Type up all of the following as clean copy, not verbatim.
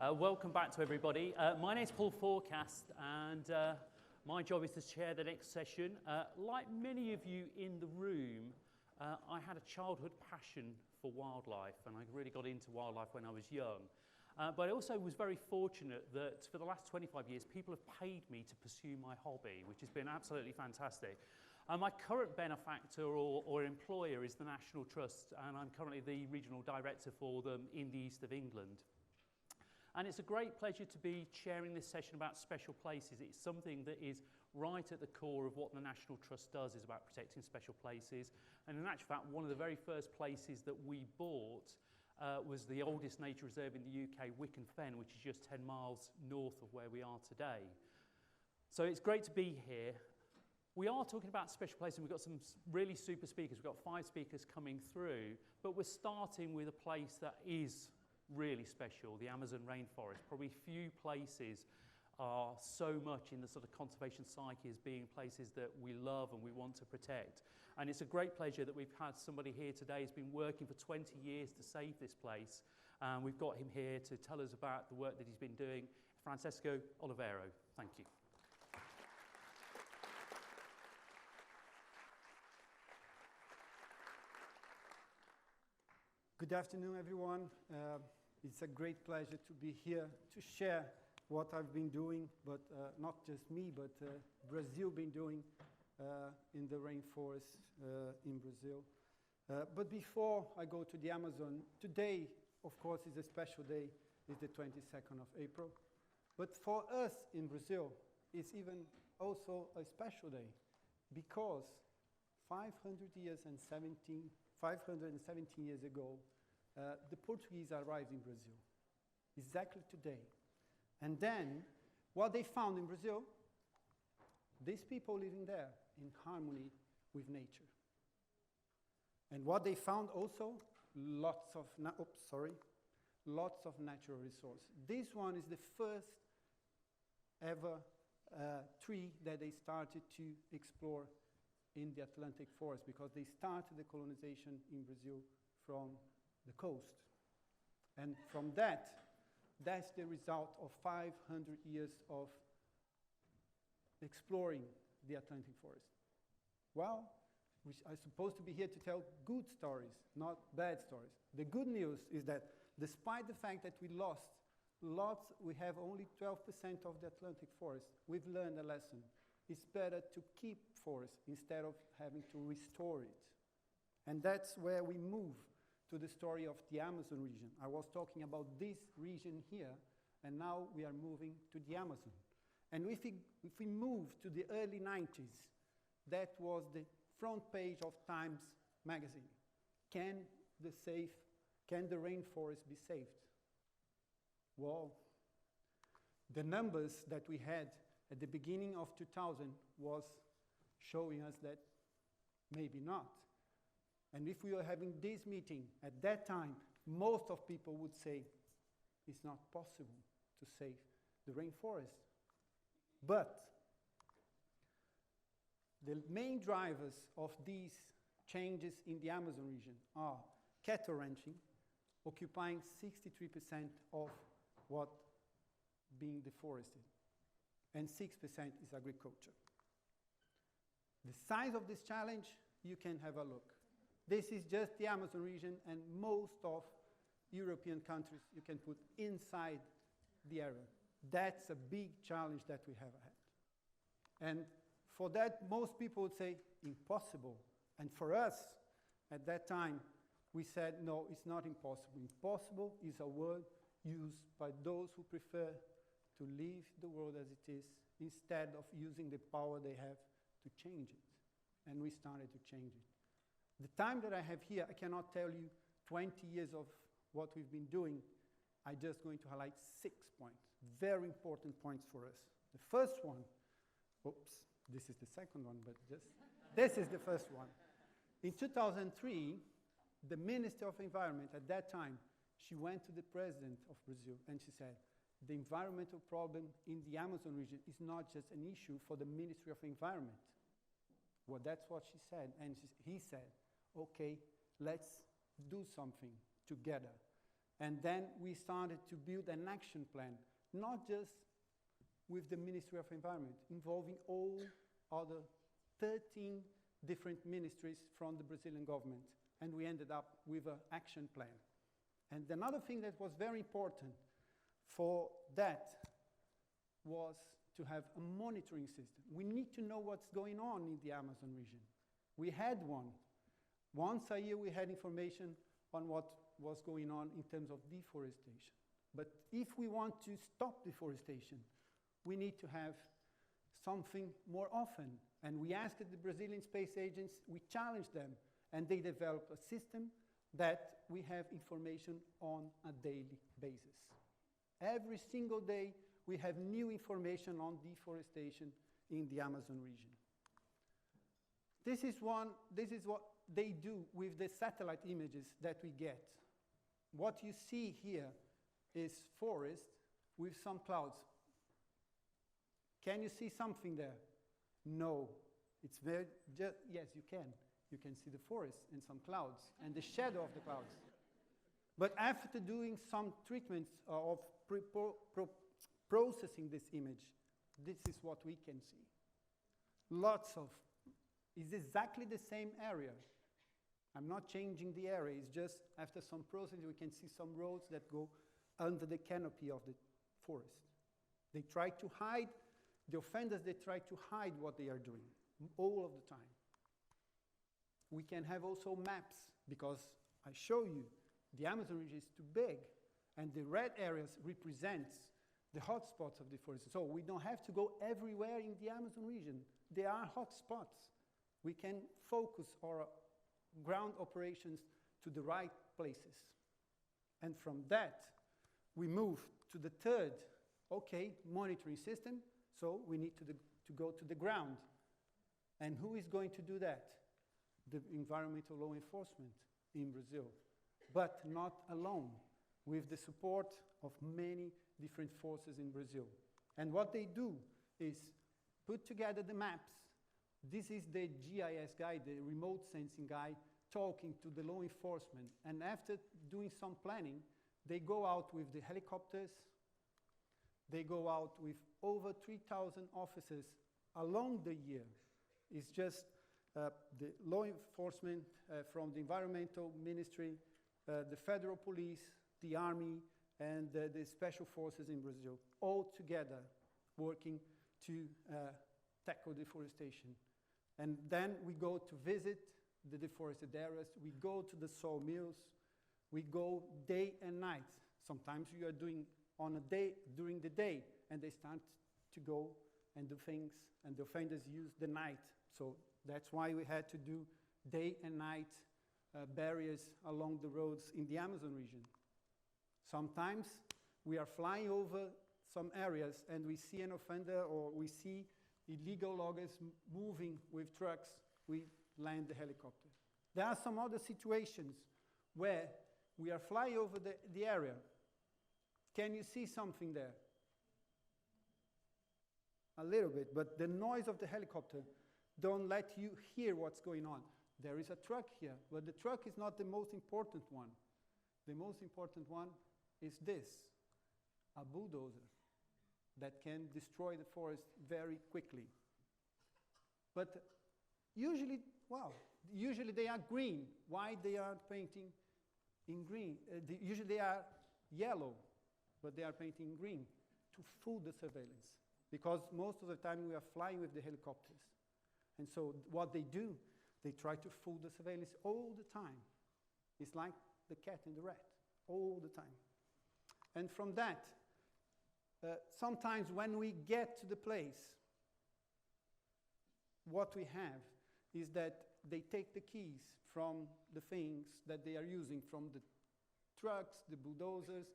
Welcome back to everybody. My name is Paul Forecast, and my job is to chair the next session. Like many of you in the room, I had a childhood passion for wildlife, and I really got into wildlife when I was young. But I also was very fortunate that for the last 25 years, people have paid me to pursue my hobby, which has been absolutely fantastic. My current benefactor or employer is the National Trust, and I'm currently the regional director for them in the east of England. And it's a great pleasure to be chairing this session about special places. It's something that is right at the core of what the National Trust does, is about protecting special places. And in actual fact, one of the very first places that we bought was the oldest nature reserve in the UK, Wicken Fen, which is just 10 miles north of where we are today. So it's great to be here. We are talking about special places, and we've got some really super speakers. We've got 5 speakers coming through, but we're starting with a place that is really special, the Amazon rainforest. Probably few places are so much in the sort of conservation psyche as being places that we love and we want to protect. And it's a great pleasure that we've had somebody here today who's been working for 20 years to save this place. And we've got him here to tell us about the work that he's been doing. Francisco Oliveira, thank you. Good afternoon, everyone. It's a great pleasure to be here to share what I've been doing, but not just me, but Brazil been doing in the rainforest in Brazil. But before I go to the Amazon, today, of course, is a special day. It's the 22nd of April. But for us in Brazil, it's even also a special day because 517 years ago, the Portuguese arrived in Brazil, exactly today. And then, what they found in Brazil, these people living there in harmony with nature. And what they found also, lots of natural resources. This one is the first ever tree that they started to explore in the Atlantic forest, because they started the colonization in Brazil from the coast. And from that's the result of 500 years of exploring the Atlantic forest. Well, we are supposed to be here to tell good stories, not bad stories. The good news is that despite the fact that we lost lots, we have only 12% of the Atlantic forest, we've learned a lesson. It's better to keep forest instead of having to restore it. And that's where we move to the story of the Amazon region. I was talking about this region here, and now we are moving to the Amazon. And if we move to the early 90s, that was the front page of Times magazine. Can the rainforest be saved? Well, the numbers that we had at the beginning of 2000 was showing us that maybe not. And if we were having this meeting at that time, most of people would say it's not possible to save the rainforest. But the main drivers of these changes in the Amazon region are cattle ranching, occupying 63% of what being deforested, and 6% is agriculture. The size of this challenge, you can have a look. This is just the Amazon region, and most of European countries you can put inside the area. That's a big challenge that we have ahead. And for that, most people would say, impossible. And for us, at that time, we said, no, it's not impossible. Impossible is a word used by those who prefer to leave the world as it is, instead of using the power they have to change it. And we started to change it. The time that I have here, I cannot tell you 20 years of what we've been doing. I'm just going to highlight 6 points, very important points for us. The first one, this is the second one, but this is the first one. In 2003, the Minister of Environment at that time, she went to the President of Brazil and she said, the environmental problem in the Amazon region is not just an issue for the Ministry of Environment. Well, that's what she said. And he said, okay, let's do something together. And then we started to build an action plan, not just with the Ministry of Environment, involving all other 13 different ministries from the Brazilian government. And we ended up with an action plan. And another thing that was very important for that was to have a monitoring system. We need to know what's going on in the Amazon region. We had one. Once a year we had information on what was going on in terms of deforestation. But if we want to stop deforestation, we need to have something more often. And we asked the Brazilian space agents, we challenged them, and they developed a system that we have information on a daily basis. Every single day, we have new information on deforestation in the Amazon region. This is what they do with the satellite images that we get. What you see here is forest with some clouds. Can you see something there? No. It's very, yes, you can. You can see the forest and some clouds and the shadow of the clouds. But after doing some treatments of processing this image, this is what we can see. It's exactly the same area. I'm not changing the area, it's just after some processing we can see some roads that go under the canopy of the forest. They try to hide, the offenders, they try to hide what they are doing all of the time. We can have also maps, because I show you the Amazon region is too big, and the red areas represents the hotspots of deforestation. So we don't have to go everywhere in the Amazon region. There are hotspots. We can focus our ground operations to the right places. And from that, we move to the third, monitoring system. So we need to go to the ground. And who is going to do that? The environmental law enforcement in Brazil, but not alone, with the support of many different forces in Brazil. And what they do is put together the maps. This is the GIS guy, the remote sensing guy, talking to the law enforcement. And after doing some planning, they go out with the helicopters. They go out with over 3,000 officers along the year. It's just the law enforcement from the environmental ministry, the federal police, the army, and the special forces in Brazil, all together working to tackle deforestation. And then we go to visit the deforested areas, we go to the sawmills, we go day and night. Sometimes we are doing on a day, during the day, and they start to go and do things, and the offenders use the night. So that's why we had to do day and night barriers along the roads in the Amazon region. Sometimes we are flying over some areas and we see an offender or we see illegal loggers moving with trucks, we land the helicopter. There are some other situations where we are flying over the area. Can you see something there? A little bit, but the noise of the helicopter don't let you hear what's going on. There is a truck here, but the truck is not the most important one. The most important one is this, a bulldozer that can destroy the forest very quickly. But usually they are green. Why they are painting in green? Usually they are yellow, but they are painting green to fool the surveillance. Because most of the time we are flying with the helicopters. And so what they do, they try to fool the surveillance all the time. It's like the cat and the rat, all the time. And from that, sometimes when we get to the place, what we have is that they take the keys from the things that they are using, from the trucks, the bulldozers,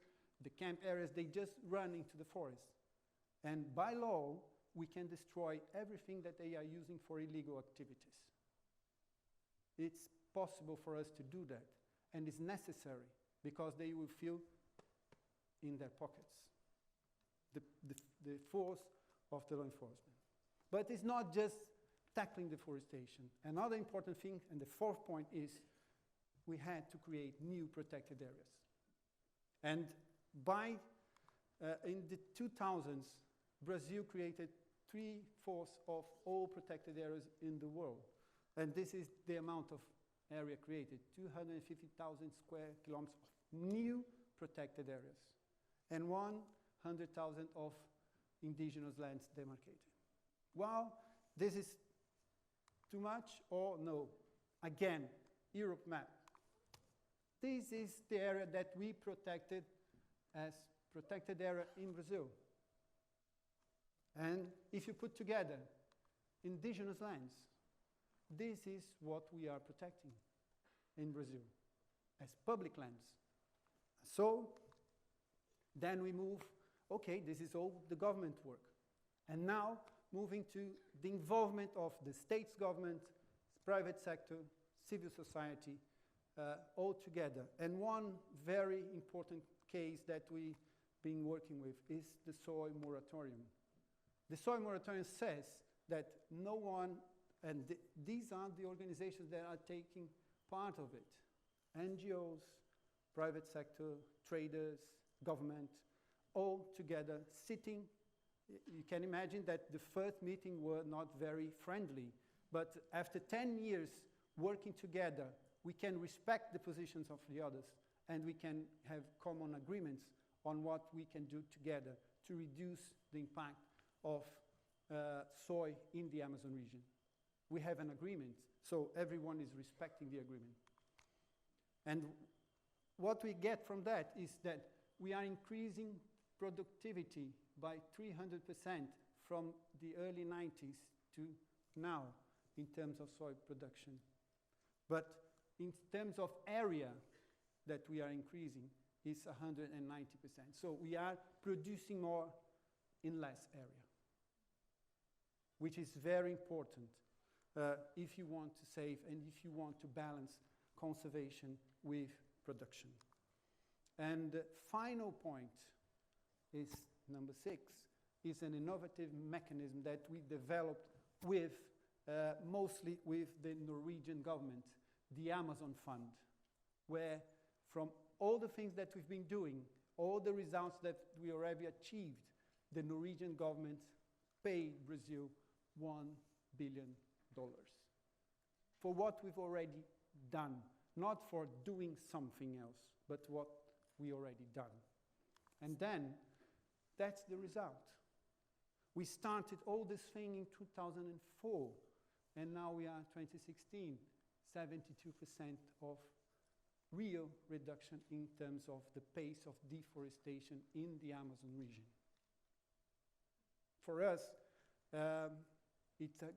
the camp areas, they just run into the forest. And by law, we can destroy everything that they are using for illegal activities. It's possible for us to do that, and it's necessary because they will feel in their pockets the force of the law enforcement. But it's not just tackling deforestation. Another important thing, and the fourth point, is we had to create new protected areas. And in the 2000s, Brazil created 3/4 of all protected areas in the world. And this is the amount of area created, 250,000 square kilometers of new protected areas, and 100,000 of indigenous lands demarcated. Well, this is too much or no? Again, Europe map. This is the area that we protected as protected area in Brazil. And if you put together indigenous lands, this is what we are protecting in Brazil as public lands. So then we move, okay, this is all the government work. And now moving to the involvement of the state's government, private sector, civil society, all together. And one very important case that we've been working with is the soil moratorium. The soil moratorium says that no one, and these are the organizations that are taking part of it, NGOs, private sector, traders, government, all together sitting. You can imagine that the first meeting were not very friendly, but after 10 years working together, we can respect the positions of the others, and we can have common agreements on what we can do together to reduce the impact of soy in the Amazon region. We have an agreement, so everyone is respecting the agreement. And what we get from that is that we are increasing productivity by 300% from the early 90s to now in terms of soy production. But in terms of area that we are increasing, is 190%. So we are producing more in less area, which is very important if you want to save and if you want to balance conservation with production. And the final point is number 6, is an innovative mechanism that we developed with, mostly with the Norwegian government, the Amazon Fund, where from all the things that we've been doing, all the results that we already achieved, the Norwegian government paid Brazil $1 billion for what we've already done, not for doing something else, but what we already done. And then, that's the result. We started all this thing in 2004, and now we are 2016, 72% of real reduction in terms of the pace of deforestation in the Amazon region. For us, it's a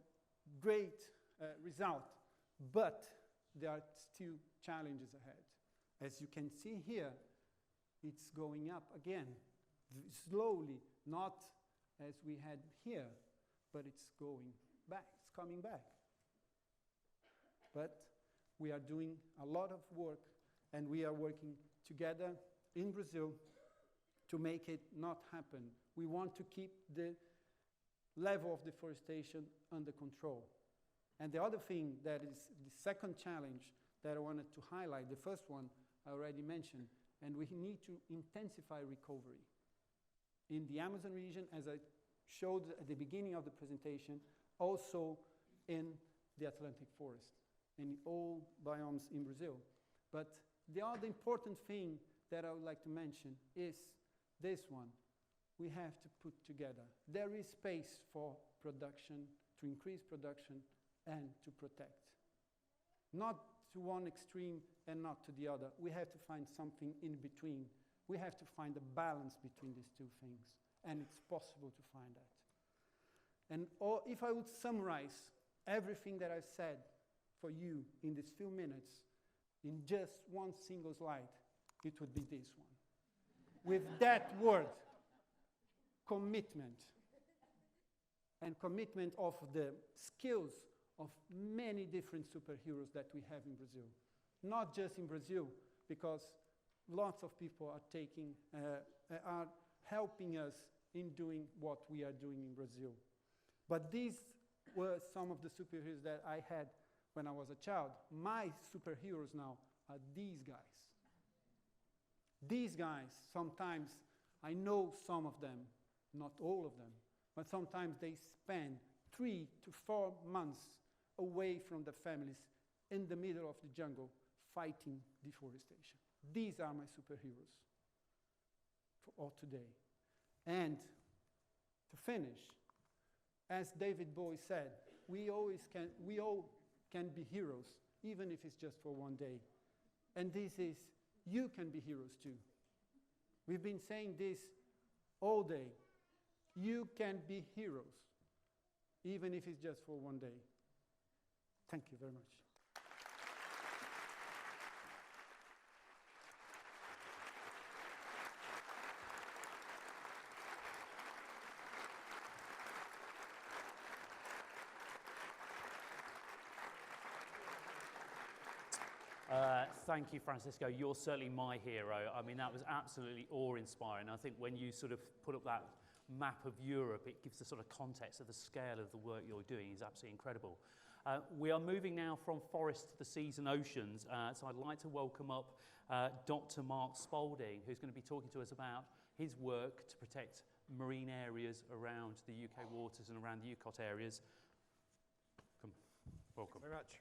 great result, but there are still challenges ahead. As you can see here, it's going up again, slowly, not as we had here, but it's going back, it's coming back. But we are doing a lot of work, and we are working together in Brazil to make it not happen. We want to keep the level of deforestation under control. And the other thing that is the second challenge that I wanted to highlight, the first one I already mentioned, and we need to intensify recovery. In the Amazon region, as I showed at the beginning of the presentation, also in the Atlantic forest, in all biomes in Brazil. But the other important thing that I would like to mention is this one. We have to put together. There is space for production, to increase production, and to protect. Not to one extreme and not to the other. We have to find something in between. We have to find a balance between these two things, and it's possible to find that. And if I would summarize everything that I've said for you in these few minutes in just one single slide, it would be this one. With that word, commitment, and commitment of the skills of many different superheroes that we have in Brazil. Not just in Brazil, because lots of people are helping us in doing what we are doing in Brazil. But these were some of the superheroes that I had when I was a child. My superheroes now are these guys. These guys, sometimes, I know some of them, not all of them, but sometimes they spend 3 to 4 months away from their families in the middle of the jungle fighting deforestation. These are my superheroes for today. And to finish, as David Bowie said, we all can be heroes, even if it's just for one day. And this is, you can be heroes too. We've been saying this all day. You can be heroes, even if it's just for one day. Thank you very much. Thank you, Francisco. You're certainly my hero. I mean, that was absolutely awe-inspiring. I think when you sort of put up that map of Europe, it gives the sort of context of the scale of the work you're doing. It's absolutely incredible. We are moving now from forests to the seas and oceans, so I'd like to welcome up Dr. Mark Spalding, who's going to be talking to us about his work to protect marine areas around the UK waters and around the UCOT areas. Come. Welcome. Thank you very much.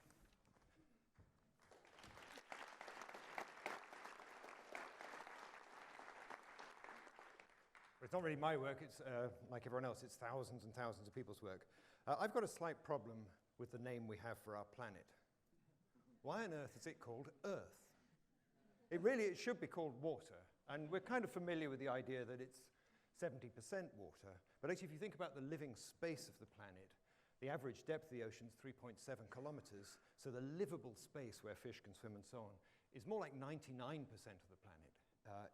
It's not really my work, it's like everyone else, it's thousands and thousands of people's work. I've got a slight problem with the name we have for our planet. Why on earth is it called Earth? It should be called water, and we're kind of familiar with the idea that it's 70% water, but actually if you think about the living space of the planet, the average depth of the ocean is 3.7 kilometers, so the livable space where fish can swim and so on is more like 99% of the planet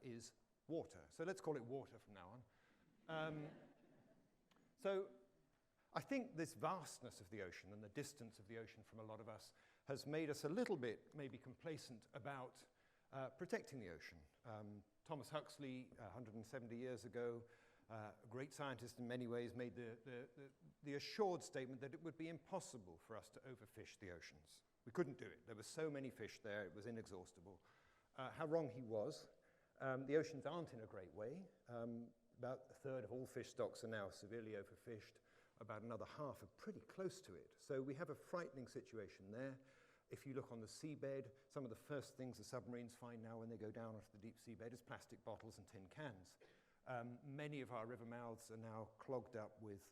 is water. So let's call it water from now on. So I think this vastness of the ocean and the distance of the ocean from a lot of us has made us a little bit maybe complacent about protecting the ocean. Thomas Huxley, 170 years ago, a great scientist in many ways, made the assured statement that it would be impossible for us to overfish the oceans. We couldn't do it. There were so many fish there, it was inexhaustible. How wrong he was. The oceans aren't in a great way. About a third of all fish stocks are now severely overfished. About another half are pretty close to it. So we have a frightening situation there. If you look on the seabed, some of the first things the submarines find now when they go down onto the deep seabed is plastic bottles and tin cans. Many of our river mouths are now clogged up with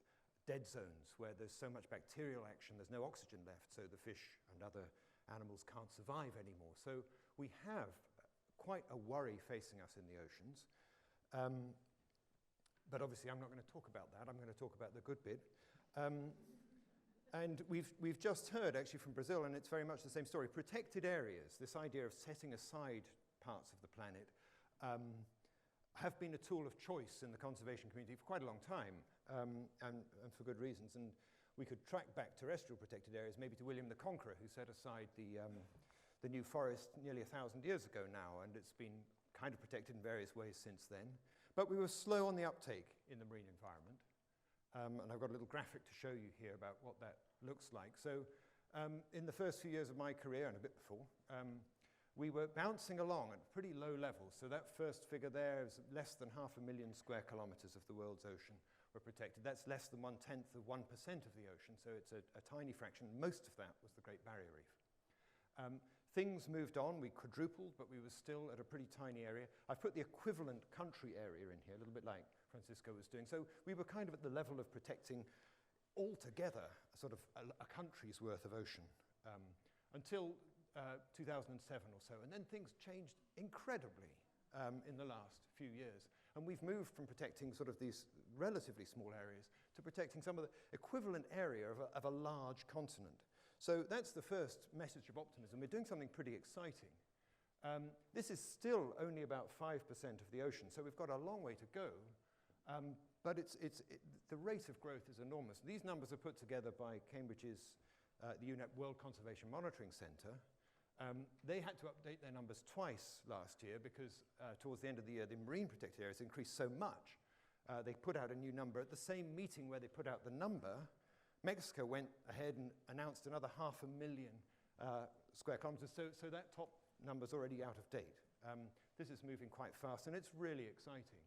dead zones where there's so much bacterial action, there's no oxygen left, so the fish and other animals can't survive anymore. So we have quite a worry facing us in the oceans. But obviously I'm not going to talk about that. I'm going to talk about the good bit. And we've just heard actually from Brazil, and it's very much the same story. Protected areas, this idea of setting aside parts of the planet, have been a tool of choice in the conservation community for quite a long time, and for good reasons. And we could track back terrestrial protected areas, maybe to William the Conqueror, who set aside the New Forest nearly 1,000 years ago now, and it's been kind of protected in various ways since then. But we were slow on the uptake in the marine environment. And I've got a little graphic to show you here about what that looks like. So in the first few years of my career, and a bit before, we were bouncing along at pretty low levels. So that first figure there is less than 500,000 square kilometers of the world's ocean were protected. That's less than 1/10 of 1% of the ocean, so it's a tiny fraction. Most of that was the Great Barrier Reef. Things moved on, we quadrupled, but we were still at a pretty tiny area. I've put the equivalent country area in here, a little bit like Francisco was doing. So we were kind of at the level of protecting altogether sort of a country's worth of ocean until 2007 or so. And then things changed incredibly in the last few years. And we've moved from protecting sort of these relatively small areas to protecting some of the equivalent area of a large continent. So that's the first message of optimism. We're doing something pretty exciting. This is still only about 5% of the ocean, so we've got a long way to go. But the rate of growth is enormous. These numbers are put together by Cambridge's the UNEP World Conservation Monitoring Centre. They had to update their numbers twice last year because towards the end of the year, the marine protected areas increased so much. They put out a new number. At the same meeting where they put out the number, Mexico went ahead and announced another 500,000 square kilometers, so that top number's already out of date. This is moving quite fast, and it's really exciting.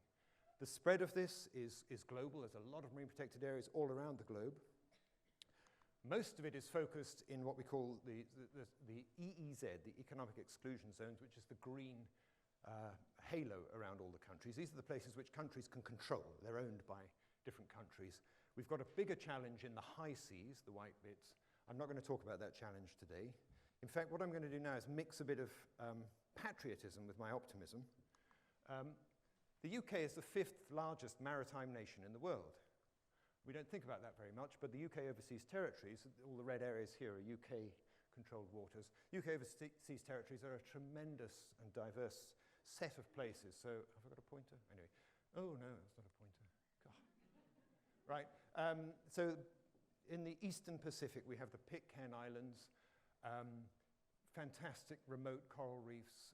The spread of this is global. There's a lot of marine protected areas all around the globe. Most of it is focused in what we call the EEZ, the Economic Exclusion Zones, which is the green halo around all the countries. These are the places which countries can control. They're owned by different countries. We've got a bigger challenge in the high seas, the white bits. I'm not going to talk about that challenge today. In fact, what I'm going to do now is mix a bit of patriotism with my optimism. The UK is the 5th largest maritime nation in the world. We don't think about that very much, but the UK overseas territories, all the red areas here are UK-controlled waters. UK overseas territories are a tremendous and diverse set of places. So, have I got a pointer? Anyway. Oh, no, that's not a pointer. God. Right. So, in the Eastern Pacific, we have the Pitcairn Islands, fantastic remote coral reefs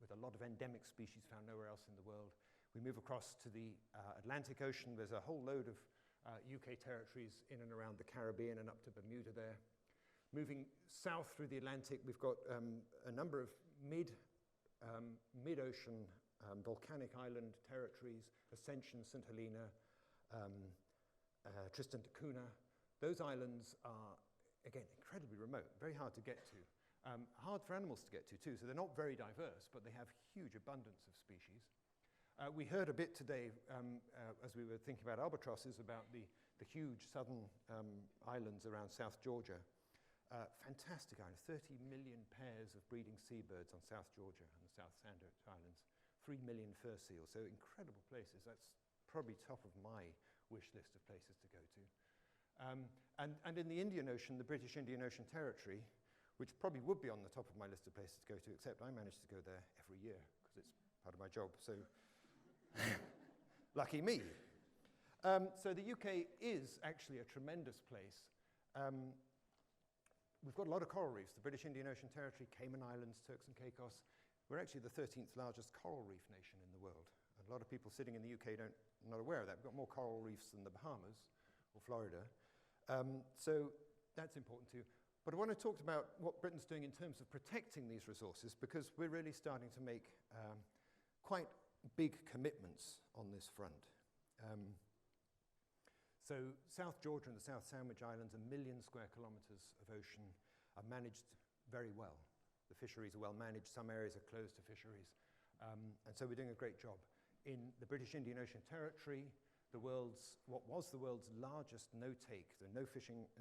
with a lot of endemic species found nowhere else in the world. We move across to the Atlantic Ocean. There's a whole load of UK territories in and around the Caribbean and up to Bermuda there. Moving south through the Atlantic, we've got a number of mid-ocean volcanic island territories, Ascension, St. Helena, Tristan da Cunha. Those islands are, again, incredibly remote, very hard to get to. Hard for animals to get to, too, so they're not very diverse, but they have huge abundance of species. We heard a bit today, as we were thinking about albatrosses, about the huge southern islands around South Georgia. Fantastic island, 30 million pairs of breeding seabirds on South Georgia and the South Sandwich Islands, 3 million fur seals, so incredible places. That's probably top of my wish list of places to go to. And in the Indian Ocean, the British Indian Ocean Territory, which probably would be on the top of my list of places to go to, except I manage to go there every year because it's part of my job, so lucky me. So the UK is actually a tremendous place. We've got a lot of coral reefs. The British Indian Ocean Territory, Cayman Islands, Turks and Caicos. We're actually the 13th largest coral reef nation in the world. And a lot of people sitting in the UK are not aware of that. We've got more coral reefs than the Bahamas or Florida. So that's important too. But I want to talk about what Britain's doing in terms of protecting these resources, because we're really starting to make quite big commitments on this front. So South Georgia and the South Sandwich Islands, 1 million square kilometres of ocean, are managed very well. The fisheries are well managed. Some areas are closed to fisheries. And so we're doing a great job. In the British Indian Ocean Territory, what was the world's largest no-take, no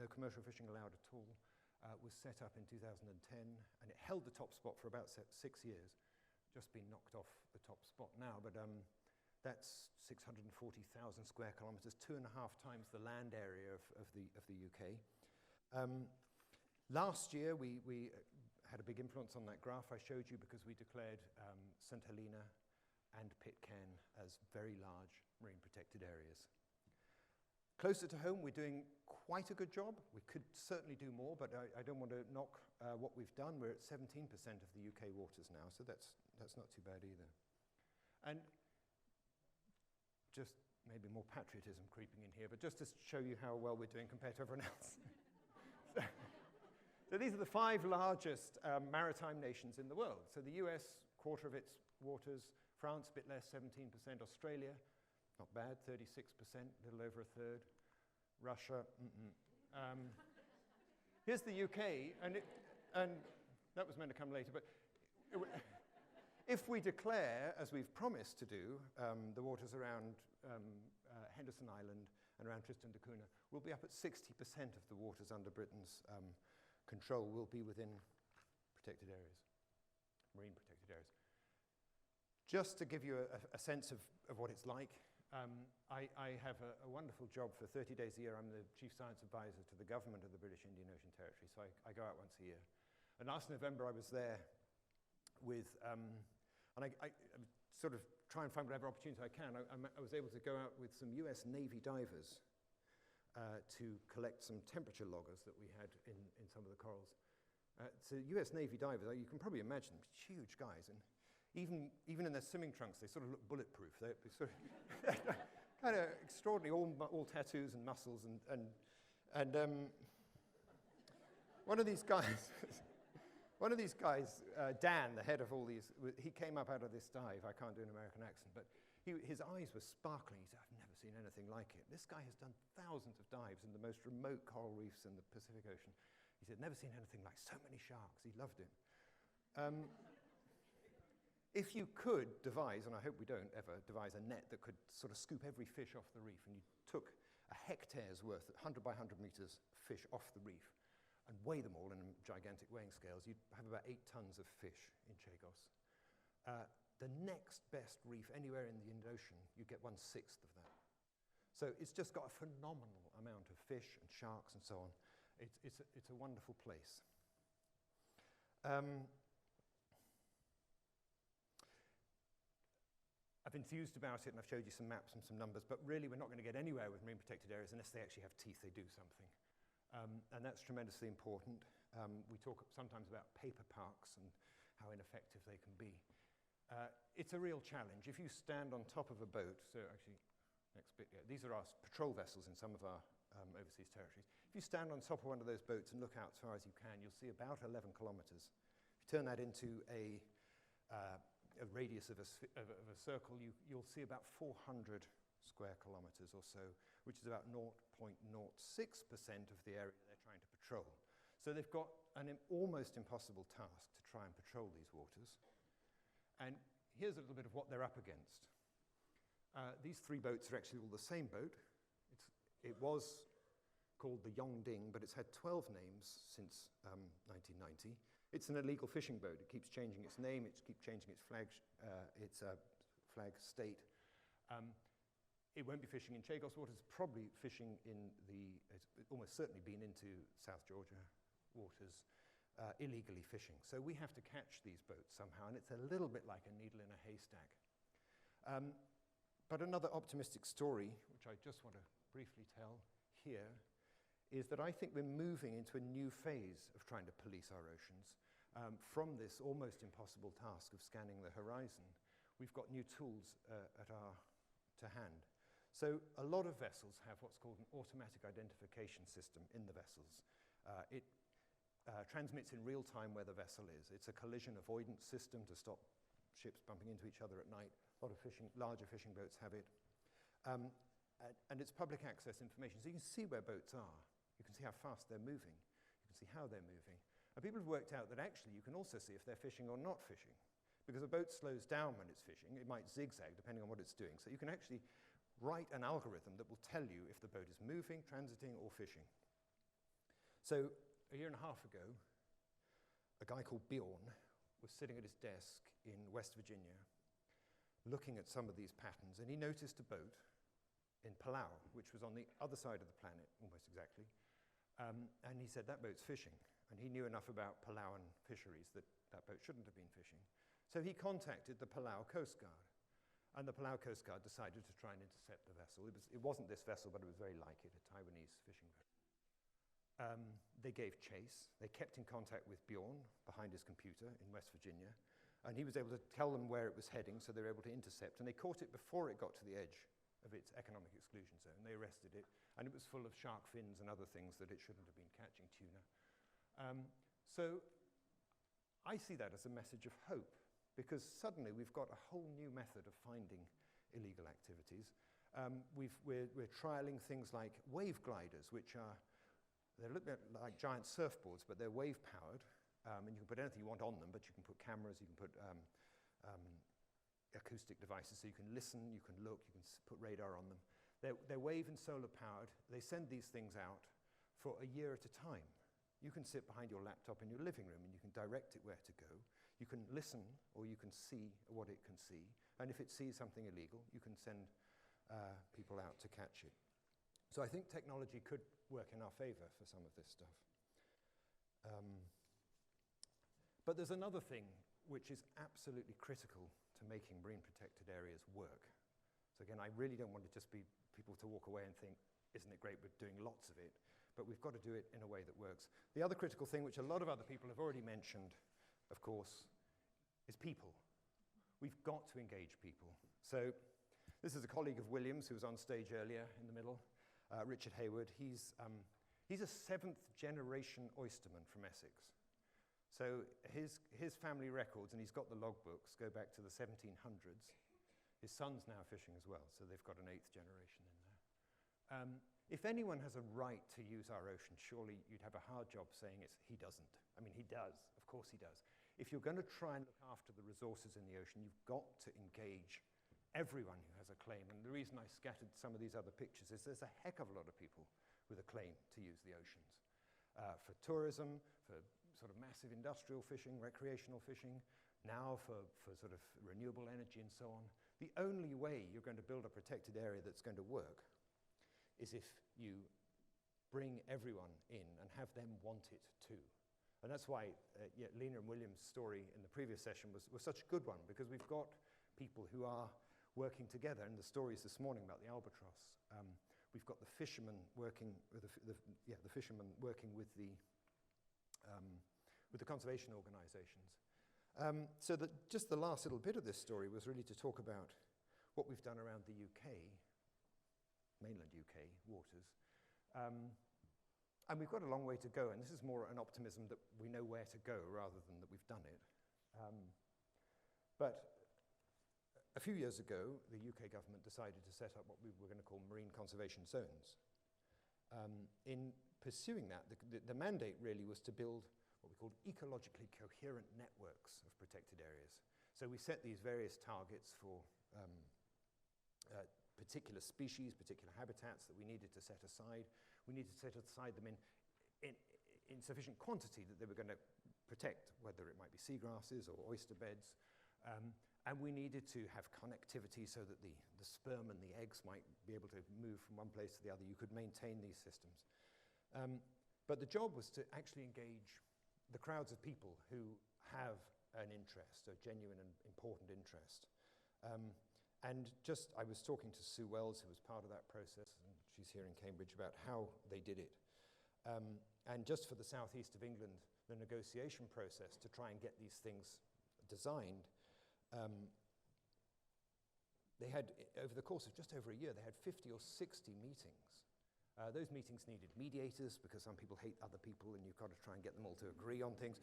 commercial fishing allowed at all, was set up in 2010, and it held the top spot for about 6 years. Just been knocked off the top spot now, but that's 640,000 square kilometres, 2.5 times the land area of the UK. Last year, we had a big influence on that graph I showed you because we declared St. Helena and Pitcairn as very large marine protected areas. Closer to home, we're doing quite a good job. We could certainly do more, but I don't want to knock what we've done. We're at 17% of the UK waters now, so that's not too bad either. And just maybe more patriotism creeping in here, but just to show you how well we're doing compared to everyone else. So these are the 5 largest maritime nations in the world. So the US, quarter of its waters, France, a bit less, 17%, Australia, not bad, 36%, a little over a third. Russia, here's the UK, and that was meant to come later, but if we declare, as we've promised to do, the waters around Henderson Island and around Tristan da Cunha, we'll be up at 60% of the waters under Britain's control will be within protected areas, marine protected areas. Just to give you a sense of what it's like, I have a wonderful job for 30 days a year. I'm the Chief Science Advisor to the government of the British Indian Ocean Territory, so I go out once a year. And last November I was there with, and I sort of try and find whatever opportunity I can. I was able to go out with some US Navy divers to collect some temperature loggers that we had in some of the corals. So US Navy divers, you can probably imagine them, huge guys, and even in their swimming trunks, they sort of look bulletproof. They're sort of kind of extraordinary, all tattoos and muscles, and one of these guys One of these guys, Dan, the head of all these, he came up out of this dive. I can't do an American accent, but his eyes were sparkling. He said, I've never seen anything like it. This guy has done thousands of dives in the most remote coral reefs in the Pacific Ocean. He said, never seen anything like so many sharks. He loved it. If you could devise, and I hope we don't ever, devise a net that could sort of scoop every fish off the reef, and you took a hectare's worth, 100 by 100 meters fish off the reef, and weigh them all in gigantic weighing scales, you'd have about 8 tons of fish in Chagos. The next best reef anywhere in the Indian Ocean, you get 1/6 of that. So it's just got a phenomenal amount of fish and sharks and so on. It's a wonderful place. I've enthused about it and I've showed you some maps and some numbers, but really we're not going to get anywhere with marine protected areas unless they actually have teeth, they do something. And that's tremendously important. We talk sometimes about paper parks and how ineffective they can be. It's a real challenge. If you stand on top of a boat, so actually, next bit, yeah, these are our patrol vessels in some of our overseas territories. If you stand on top of one of those boats and look out as far as you can, you'll see about 11 kilometers. If you turn that into a radius of a circle, you'll see about 400 square kilometers or so, which is about 0.06% of the area they're trying to patrol. So they've got an almost impossible task to try and patrol these waters. And here's a little bit of what they're up against. These 3 boats are actually all the same boat. It was called the Yongding, but it's had 12 names since 1990. It's an illegal fishing boat. It keeps changing its name. It keeps changing its flag state. It won't be fishing in Chagos waters. It's probably fishing in it's almost certainly been into South Georgia waters, illegally fishing. So we have to catch these boats somehow, and it's a little bit like a needle in a haystack. But another optimistic story, which I just want to briefly tell here, is that I think we're moving into a new phase of trying to police our oceans. From this almost impossible task of scanning the horizon, we've got new tools to hand. So a lot of vessels have what's called an automatic identification system in the vessels. It transmits in real time where the vessel is. It's a collision avoidance system to stop ships bumping into each other at night. A lot of larger fishing boats have it. And it's public access information, so you can see where boats are. You can see how fast they're moving. You can see how they're moving. And people have worked out that actually you can also see if they're fishing or not fishing. Because a boat slows down when it's fishing. It might zigzag depending on what it's doing. So you can actually write an algorithm that will tell you if the boat is moving, transiting, or fishing. So a year and a half ago, a guy called Bjorn was sitting at his desk in West Virginia looking at some of these patterns, and he noticed a boat in Palau, which was on the other side of the planet, almost exactly. And he said, that boat's fishing. And he knew enough about Palauan fisheries that that boat shouldn't have been fishing. So he contacted the Palau Coast Guard. And the Palau Coast Guard decided to try and intercept the vessel. It wasn't this vessel, but it was very like it, a Taiwanese fishing vessel. They gave chase. They kept in contact with Bjorn behind his computer in West Virginia. And he was able to tell them where it was heading, so they were able to intercept. And they caught it before it got to the edge of its economic exclusion zone. They arrested it, and it was full of shark fins and other things that it shouldn't have been catching, tuna. So I see that as a message of hope, because suddenly we've got a whole new method of finding illegal activities. We're trialing things like wave gliders, which they look like giant surfboards, but they're wave-powered, and you can put anything you want on them, but you can put cameras, you can put acoustic devices, so you can listen, you can look, you can put radar on them. They're wave and solar powered. They send these things out for a year at a time. You can sit behind your laptop in your living room and you can direct it where to go. You can listen or you can see what it can see. And if it sees something illegal, you can send people out to catch it. So I think technology could work in our favor for some of this stuff. But there's another thing which is absolutely critical to making marine protected areas work. So again, I really don't want to just be people to walk away and think, isn't it great, we're doing lots of it, but we've got to do it in a way that works. The other critical thing, which a lot of other people have already mentioned, of course, is people. We've got to engage people. So this is a colleague of William's who was on stage earlier in the middle, Richard Hayward. He's a 7th generation oysterman from Essex. So his family records, and he's got the logbooks, go back to the 1700s. His son's now fishing as well, so they've got an 8th generation in there. If anyone has a right to use our ocean, surely you'd have a hard job saying he doesn't. I mean, he does. Of course he does. If you're going to try and look after the resources in the ocean, you've got to engage everyone who has a claim. And the reason I scattered some of these other pictures is there's a heck of a lot of people with a claim to use the oceans. For tourism, for sort of massive industrial fishing, recreational fishing, now for sort of renewable energy and so on. The only way you're going to build a protected area that's going to work is if you bring everyone in and have them want it too. And that's why Lena and William's story in the previous session was such a good one, because we've got people who are working together, and the stories this morning about the albatross. We've got the fishermen working with the fishermen working with the conservation organisations. So just the last little bit of this story was really to talk about what we've done around the UK, mainland UK waters. And we've got a long way to go, and this is more an optimism that we know where to go rather than that we've done it. But a few years ago, the UK government decided to set up what we were going to call marine conservation zones. In pursuing that, the mandate really was to build what we called ecologically coherent networks of protected areas. So we set these various targets for particular species, particular habitats that we needed to set aside. We needed to set aside them in sufficient quantity that they were going to protect, whether it might be seagrasses or oyster beds. And we needed to have connectivity so that the sperm and the eggs might be able to move from one place to the other. You could maintain these systems. But the job was to actually engage the crowds of people who have an interest, a genuine and important interest. And I was talking to Sue Wells, who was part of that process, and she's here in Cambridge, about how they did it. And just for the southeast of England, the negotiation process to try and get these things designed, they had, over the course of just over a year, they had 50 or 60 meetings. Those meetings needed mediators because some people hate other people and you've got to try and get them all to agree on things.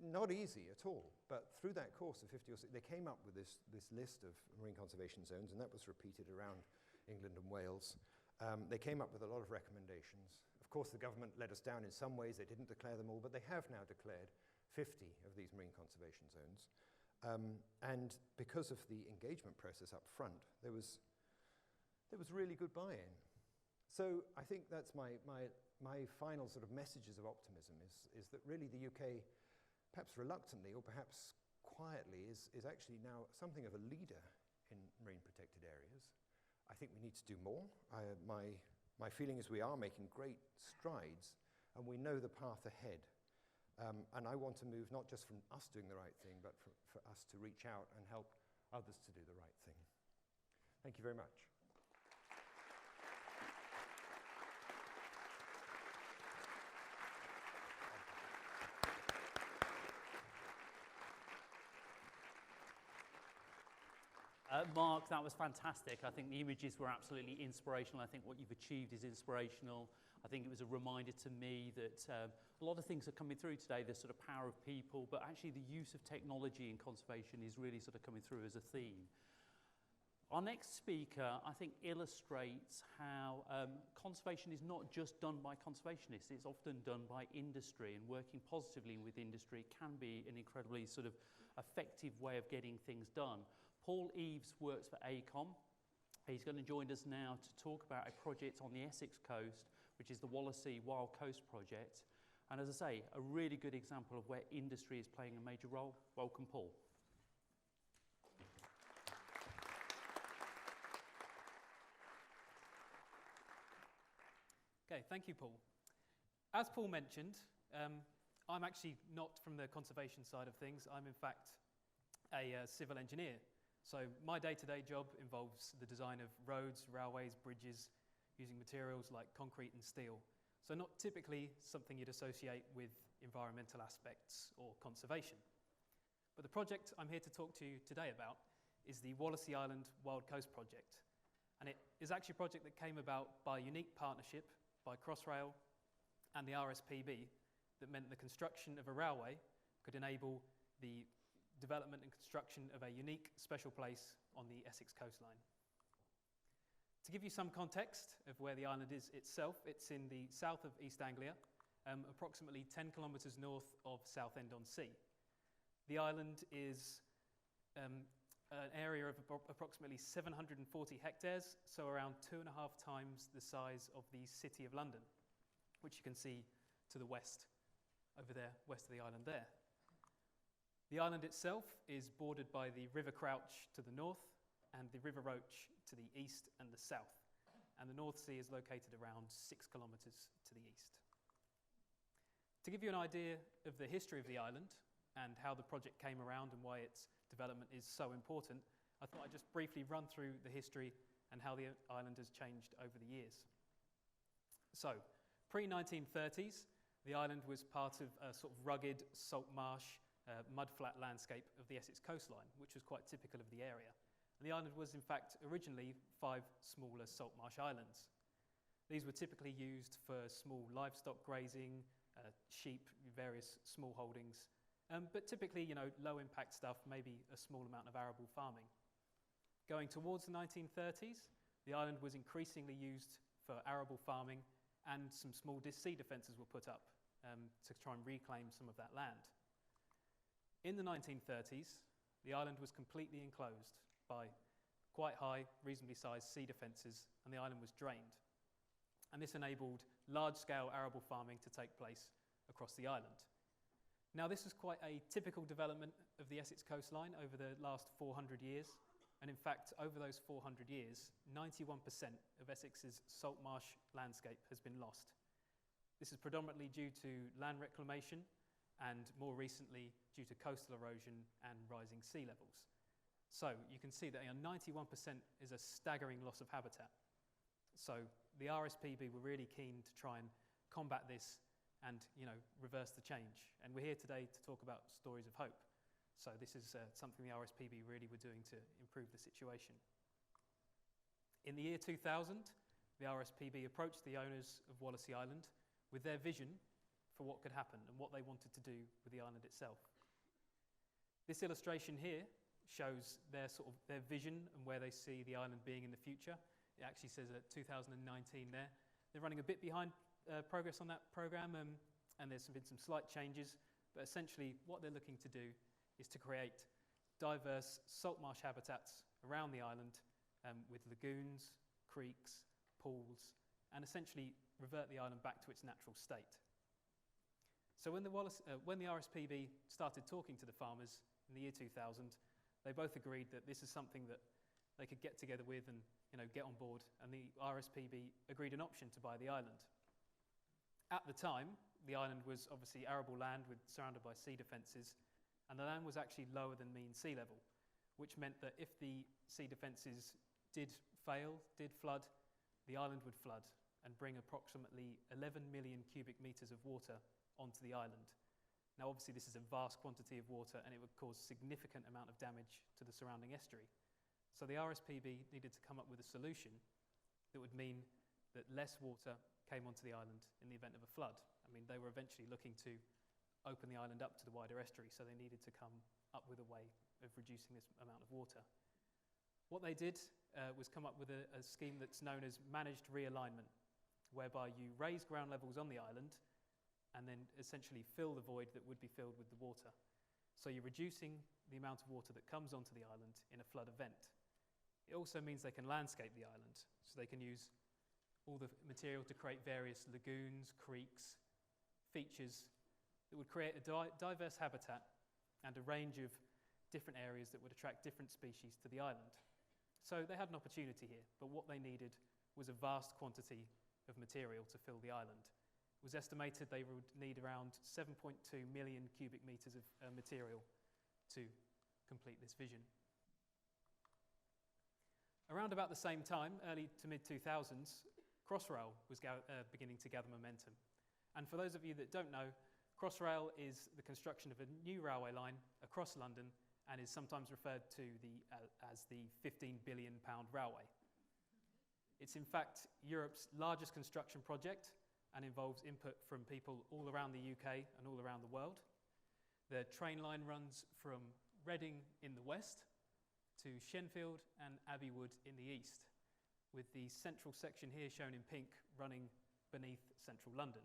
Not easy at all, but through that course of 50 or 60, they came up with this list of marine conservation zones, and that was repeated around England and Wales. They came up with a lot of recommendations. Of course, the government let us down in some ways. They didn't declare them all, but they have now declared 50 of these marine conservation zones. And because of the engagement process up front, there was really good buy-in. So I think that's my final sort of messages of optimism is that really the UK, perhaps reluctantly or perhaps quietly, is actually now something of a leader in marine protected areas. I think we need to do more. My feeling is we are making great strides and we know the path ahead. And I want to move not just from us doing the right thing, but for us to reach out and help others to do the right thing. Thank you very much. Mark, that was fantastic. I think the images were absolutely inspirational. I think what you've achieved is inspirational. I think it was a reminder to me that a lot of things are coming through today, the sort of power of people, but actually the use of technology in conservation is really sort of coming through as a theme. Our next speaker, I think, illustrates how conservation is not just done by conservationists. It's often done by industry, and working positively with industry can be an incredibly sort of effective way of getting things done. Paul Eaves works for AECOM. He's going to join us now to talk about a project on the Essex coast, which is the Wallasea Wild Coast project. And as I say, a really good example of where industry is playing a major role. Welcome, Paul. Okay, thank you, Paul. As Paul mentioned, I'm actually not from the conservation side of things. I'm in fact a civil engineer. So my day-to-day job involves the design of roads, railways, bridges, using materials like concrete and steel. So not typically something you'd associate with environmental aspects or conservation. But the project I'm here to talk to you today about is the Wallasea Island Wild Coast project. And it is actually a project that came about by a unique partnership by Crossrail and the RSPB that meant the construction of a railway could enable the development and construction of a unique special place on the Essex coastline. To give you some context of where the island is itself, it's in the south of East Anglia, approximately 10 kilometres north of Southend-on-Sea. The island is an area of approximately 740 hectares, so around 2.5 times the size of the City of London, which you can see to the west, over there, west of the island there. The island itself is bordered by the River Crouch to the north and the River Roach to the east and the south, and the North Sea is located around 6 kilometres to the east. To give you an idea of the history of the island and how the project came around and why its development is so important, I thought I'd just briefly run through the history and how the island has changed over the years. So, pre-1930s, the island was part of a sort of rugged salt marsh, mud-flat landscape of the Essex coastline, which was quite typical of the area. And the island was, in fact, originally 5 smaller salt marsh islands. These were typically used for small livestock grazing, sheep, various small holdings, but typically, low-impact stuff, maybe a small amount of arable farming. Going towards the 1930s, the island was increasingly used for arable farming, and some small sea defences were put up to try and reclaim some of that land. In the 1930s, the island was completely enclosed by quite high, reasonably sized sea defences, and the island was drained. And this enabled large-scale arable farming to take place across the island. Now, this was quite a typical development of the Essex coastline over the last 400 years, and in fact, over those 400 years, 91% of Essex's salt marsh landscape has been lost. This is predominantly due to land reclamation, and more recently due to coastal erosion and rising sea levels. So you can see that 91% is a staggering loss of habitat. So the RSPB were really keen to try and combat this and reverse the change. And we're here today to talk about stories of hope. So this is something the RSPB really were doing to improve the situation. In the year 2000, the RSPB approached the owners of Wallasea Island with their vision for what could happen and what they wanted to do with the island itself. This illustration here shows their vision and where they see the island being in the future. It actually says 2019 there. They're running a bit behind progress on that programme, and there's been some slight changes, but essentially what they're looking to do is to create diverse salt marsh habitats around the island with lagoons, creeks, pools, and essentially revert the island back to its natural state. So when the RSPB started talking to the farmers in the year 2000, they both agreed that this is something that they could get together with and get on board, and the RSPB agreed an option to buy the island. At the time, the island was obviously arable land surrounded by sea defences, and the land was actually lower than mean sea level, which meant that if the sea defences did fail, did flood, the island would flood and bring approximately 11 million cubic metres of water onto the island. Now obviously this is a vast quantity of water, and it would cause significant amount of damage to the surrounding estuary. So the RSPB needed to come up with a solution that would mean that less water came onto the island in the event of a flood. I mean, they were eventually looking to open the island up to the wider estuary, so they needed to come up with a way of reducing this amount of water. What they did was come up with a scheme that's known as managed realignment, whereby you raise ground levels on the island and then essentially fill the void that would be filled with the water. So you're reducing the amount of water that comes onto the island in a flood event. It also means they can landscape the island, so they can use all the material to create various lagoons, creeks, features that would create a diverse habitat and a range of different areas that would attract different species to the island. So they had an opportunity here, but what they needed was a vast quantity of material to fill the island. It was estimated they would need around 7.2 million cubic metres of material to complete this vision. Around about the same time, early to mid-2000s, Crossrail was beginning to gather momentum. And for those of you that don't know, Crossrail is the construction of a new railway line across London and is sometimes referred to as the £15 billion railway. It's in fact Europe's largest construction project, and involves input from people all around the UK and all around the world. The train line runs from Reading in the west to Shenfield and Abbeywood in the east, with the central section here shown in pink running beneath central London.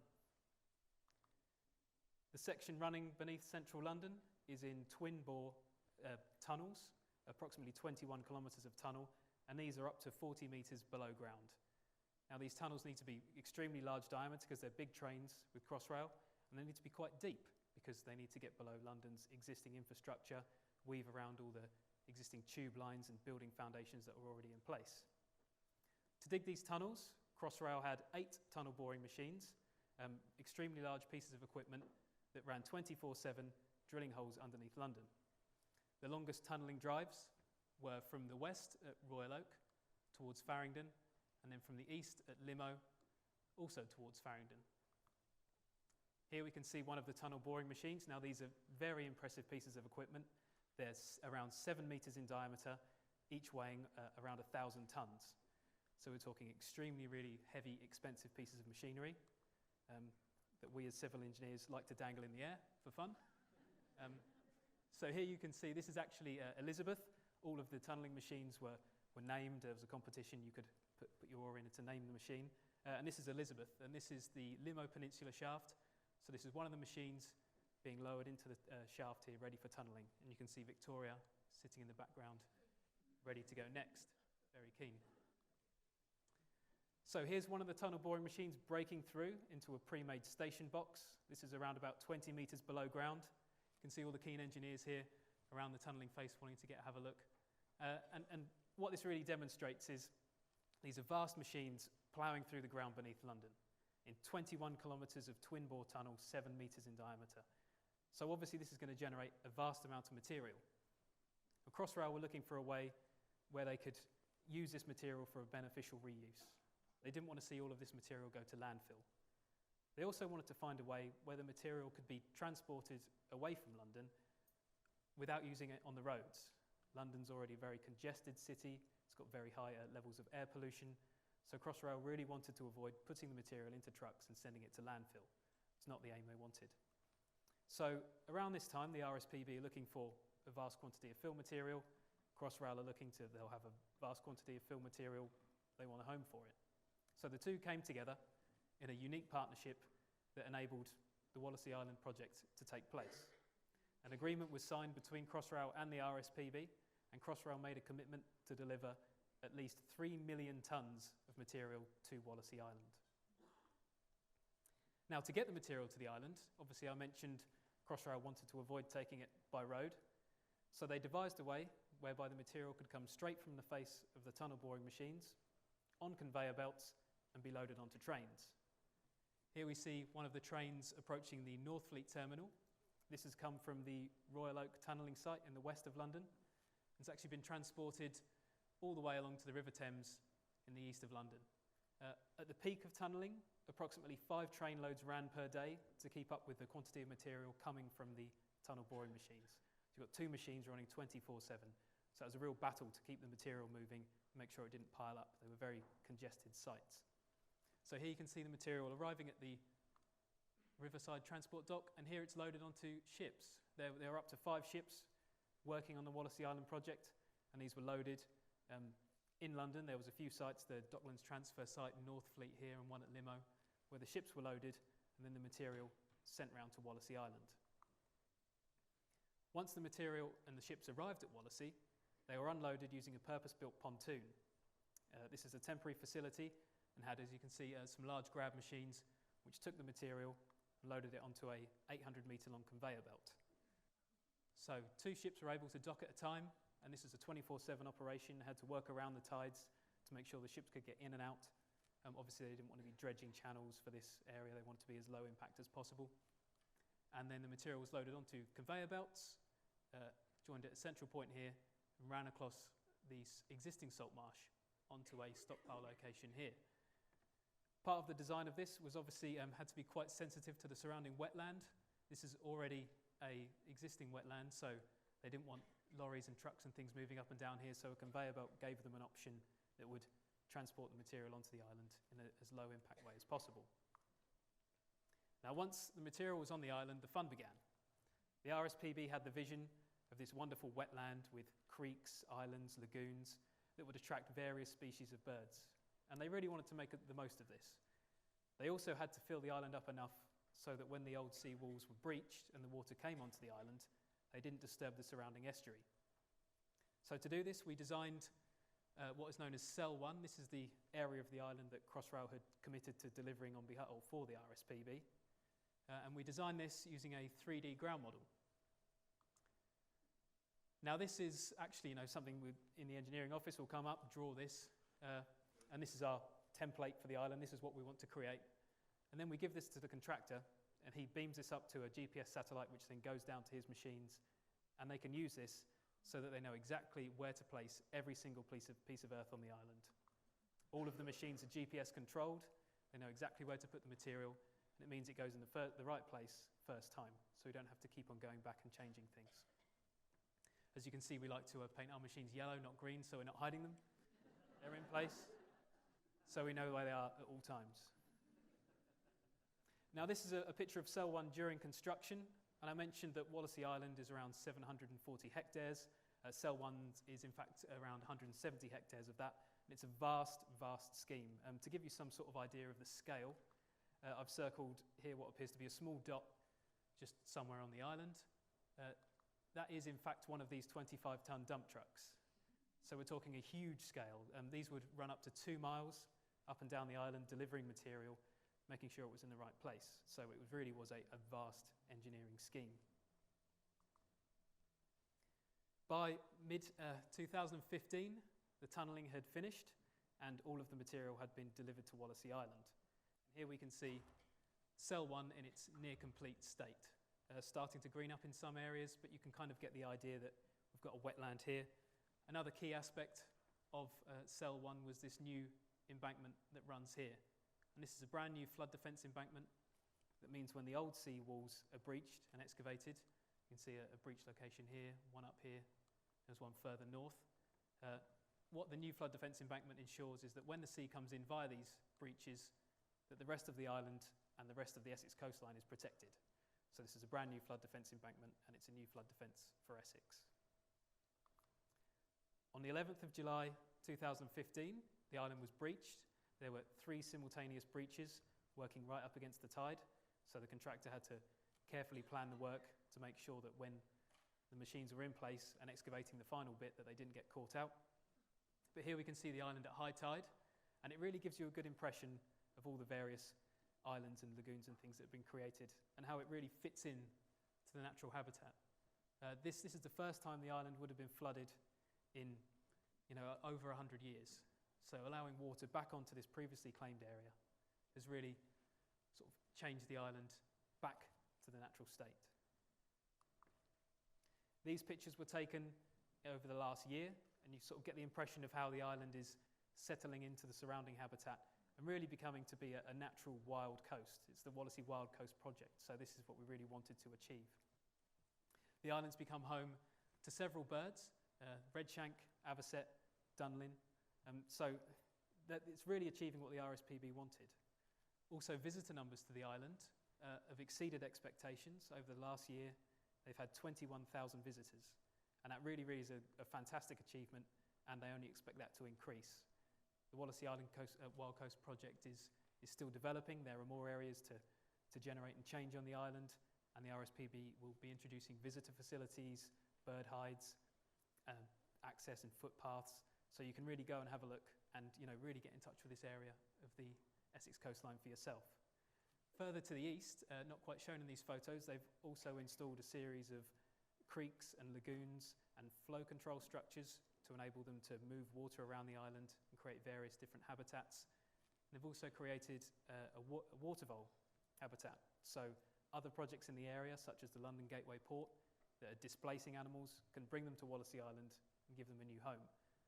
The section running beneath central London is in twin-bore tunnels, approximately 21 kilometres of tunnel, and these are up to 40 metres below ground. Now, these tunnels need to be extremely large diameter because they're big trains with Crossrail, and they need to be quite deep because they need to get below London's existing infrastructure, weave around all the existing tube lines and building foundations that were already in place. To dig these tunnels, Crossrail had 8 tunnel boring machines, extremely large pieces of equipment that ran 24/7, drilling holes underneath London. The longest tunnelling drives were from the west at Royal Oak towards Farringdon, and then from the east at Limo, also towards Farringdon. Here we can see one of the tunnel boring machines. Now, these are very impressive pieces of equipment. They're around 7 metres in diameter, each weighing around 1,000 tonnes. So we're talking extremely, really heavy, expensive pieces of machinery that we as civil engineers like to dangle in the air for fun. So here you can see this is actually Elizabeth. All of the tunnelling machines were named. There was a competition. You could put your oar in to name the machine. And this is Elizabeth, and this is the Limo Peninsula shaft. So this is one of the machines being lowered into the shaft here, ready for tunnelling. And you can see Victoria sitting in the background, ready to go next. Very keen. So here's one of the tunnel boring machines breaking through into a pre-made station box. This is around about 20 metres below ground. You can see all the keen engineers here around the tunnelling face wanting to have a look. And what this really demonstrates is these are vast machines ploughing through the ground beneath London in 21 kilometres of twin-bore tunnels, 7 metres in diameter. So obviously this is going to generate a vast amount of material. At Crossrail were looking for a way where they could use this material for a beneficial reuse. They didn't want to see all of this material go to landfill. They also wanted to find a way where the material could be transported away from London without using it on the roads. London's already a very congested city. It's got very high levels of air pollution. So Crossrail really wanted to avoid putting the material into trucks and sending it to landfill. It's not the aim they wanted. So around this time, the RSPB are looking for a vast quantity of fill material. Crossrail are they'll have a vast quantity of fill material. They want a home for it. So the two came together in a unique partnership that enabled the Wallasea Island project to take place. An agreement was signed between Crossrail and the RSPB, and Crossrail made a commitment to deliver at least 3 million tonnes of material to Wallasea Island. Now, to get the material to the island, obviously I mentioned Crossrail wanted to avoid taking it by road, so they devised a way whereby the material could come straight from the face of the tunnel boring machines on conveyor belts and be loaded onto trains. Here we see one of the trains approaching the Northfleet terminal. This has come from the Royal Oak tunnelling site in the west of London. It's actually been transported all the way along to the River Thames in the east of London. At the peak of tunnelling, approximately 5 train loads ran per day to keep up with the quantity of material coming from the tunnel boring machines. So you've got 2 machines running 24/7. So it was a real battle to keep the material moving and make sure it didn't pile up. They were very congested sites. So here you can see the material arriving at the Riverside Transport Dock, and here it's loaded onto ships. There are up to 5 ships working on the Wallasea Island project, and these were loaded in London. There was a few sites, the Docklands Transfer site in Northfleet here and one at Limo, where the ships were loaded and then the material sent round to Wallasea Island. Once the material and the ships arrived at Wallasea, they were unloaded using a purpose-built pontoon. This is a temporary facility and had, as you can see, some large grab machines which took the material and loaded it onto a 800-metre long conveyor belt. So 2 ships were able to dock at a time, and this is a 24/7 operation. They had to work around the tides to make sure the ships could get in and out. Obviously, they didn't want to be dredging channels for this area. They wanted to be as low impact as possible. And then the material was loaded onto conveyor belts, joined at a central point here, and ran across the existing salt marsh onto a stockpile location here. Part of the design of this was obviously had to be quite sensitive to the surrounding wetland. This is already an existing wetland, so they didn't want lorries and trucks and things moving up and down here, so a conveyor belt gave them an option that would transport the material onto the island in as low impact way as possible. Now, once the material was on the island, the fun began. The RSPB had the vision of this wonderful wetland with creeks, islands, lagoons that would attract various species of birds. And they really wanted to make the most of this. They also had to fill the island up enough so that when the old sea walls were breached and the water came onto the island, they didn't disturb the surrounding estuary. So to do this, we designed what is known as Cell 1. This is the area of the island that Crossrail had committed to delivering on behalf or for the RSPB. And we designed this using a 3D ground model. Now this is actually something in the engineering office will come up, draw this, and this is our template for the island. This is what we want to create. And then we give this to the contractor, and he beams this up to a GPS satellite, which then goes down to his machines, and they can use this so that they know exactly where to place every single piece of earth on the island. All of the machines are GPS controlled. They know exactly where to put the material, and it means it goes in the right place first time, so we don't have to keep on going back and changing things. As you can see, we like to paint our machines yellow, not green, so we're not hiding them. They're in place, so we know where they are at all times. Now, this is a picture of Cell 1 during construction, and I mentioned that Wallasea Island is around 740 hectares. Cell 1 is, in fact, around 170 hectares of that, and it's a vast, vast scheme. To give you some sort of idea of the scale, I've circled here what appears to be a small dot just somewhere on the island. That is, in fact, one of these 25-ton dump trucks. So we're talking a huge scale. These would run up to 2 miles up and down the island, delivering material, making sure it was in the right place. So it really was a vast engineering scheme. By mid-2015, the tunnelling had finished and all of the material had been delivered to Wallasea Island. Here we can see Cell 1 in its near-complete state. Starting to green up in some areas, but you can kind of get the idea that we've got a wetland here. Another key aspect of Cell 1 was this new embankment that runs here. And this is a brand new flood defence embankment. That means when the old sea walls are breached and excavated, you can see a breach location here, one up here, there's one further north. What the new flood defence embankment ensures is that when the sea comes in via these breaches, that the rest of the island and the rest of the Essex coastline is protected. So this is a brand new flood defence embankment, and it's a new flood defence for Essex. On the 11th of July 2015, the island was breached. There were 3 simultaneous breaches working right up against the tide, so the contractor had to carefully plan the work to make sure that when the machines were in place and excavating the final bit that they didn't get caught out. But here we can see the island at high tide, and it really gives you a good impression of all the various islands and lagoons and things that have been created and how it really fits in to the natural habitat. This is the first time the island would have been flooded in over 100 years. So allowing water back onto this previously claimed area has really sort of changed the island back to the natural state. These pictures were taken over the last year, and you sort of get the impression of how the island is settling into the surrounding habitat and really becoming to be a natural wild coast. It's the Wallasea Wild Coast Project, so this is what we really wanted to achieve. The island's become home to several birds, redshank, avocet, dunlin, so it's really achieving what the RSPB wanted. Also, visitor numbers to the island have exceeded expectations. Over the last year, they've had 21,000 visitors, and that really is a fantastic achievement, and they only expect that to increase. The Wallasea Island Wild Coast Project is still developing. There are more areas to generate and change on the island, and the RSPB will be introducing visitor facilities, bird hides, access and footpaths, so you can really go and have a look and really get in touch with this area of the Essex coastline for yourself. Further to the east, not quite shown in these photos, they've also installed a series of creeks and lagoons and flow control structures to enable them to move water around the island and create various different habitats. They've also created a water vole habitat. So other projects in the area, such as the London Gateway Port, that are displacing animals, can bring them to Wallasea Island and give them a new home.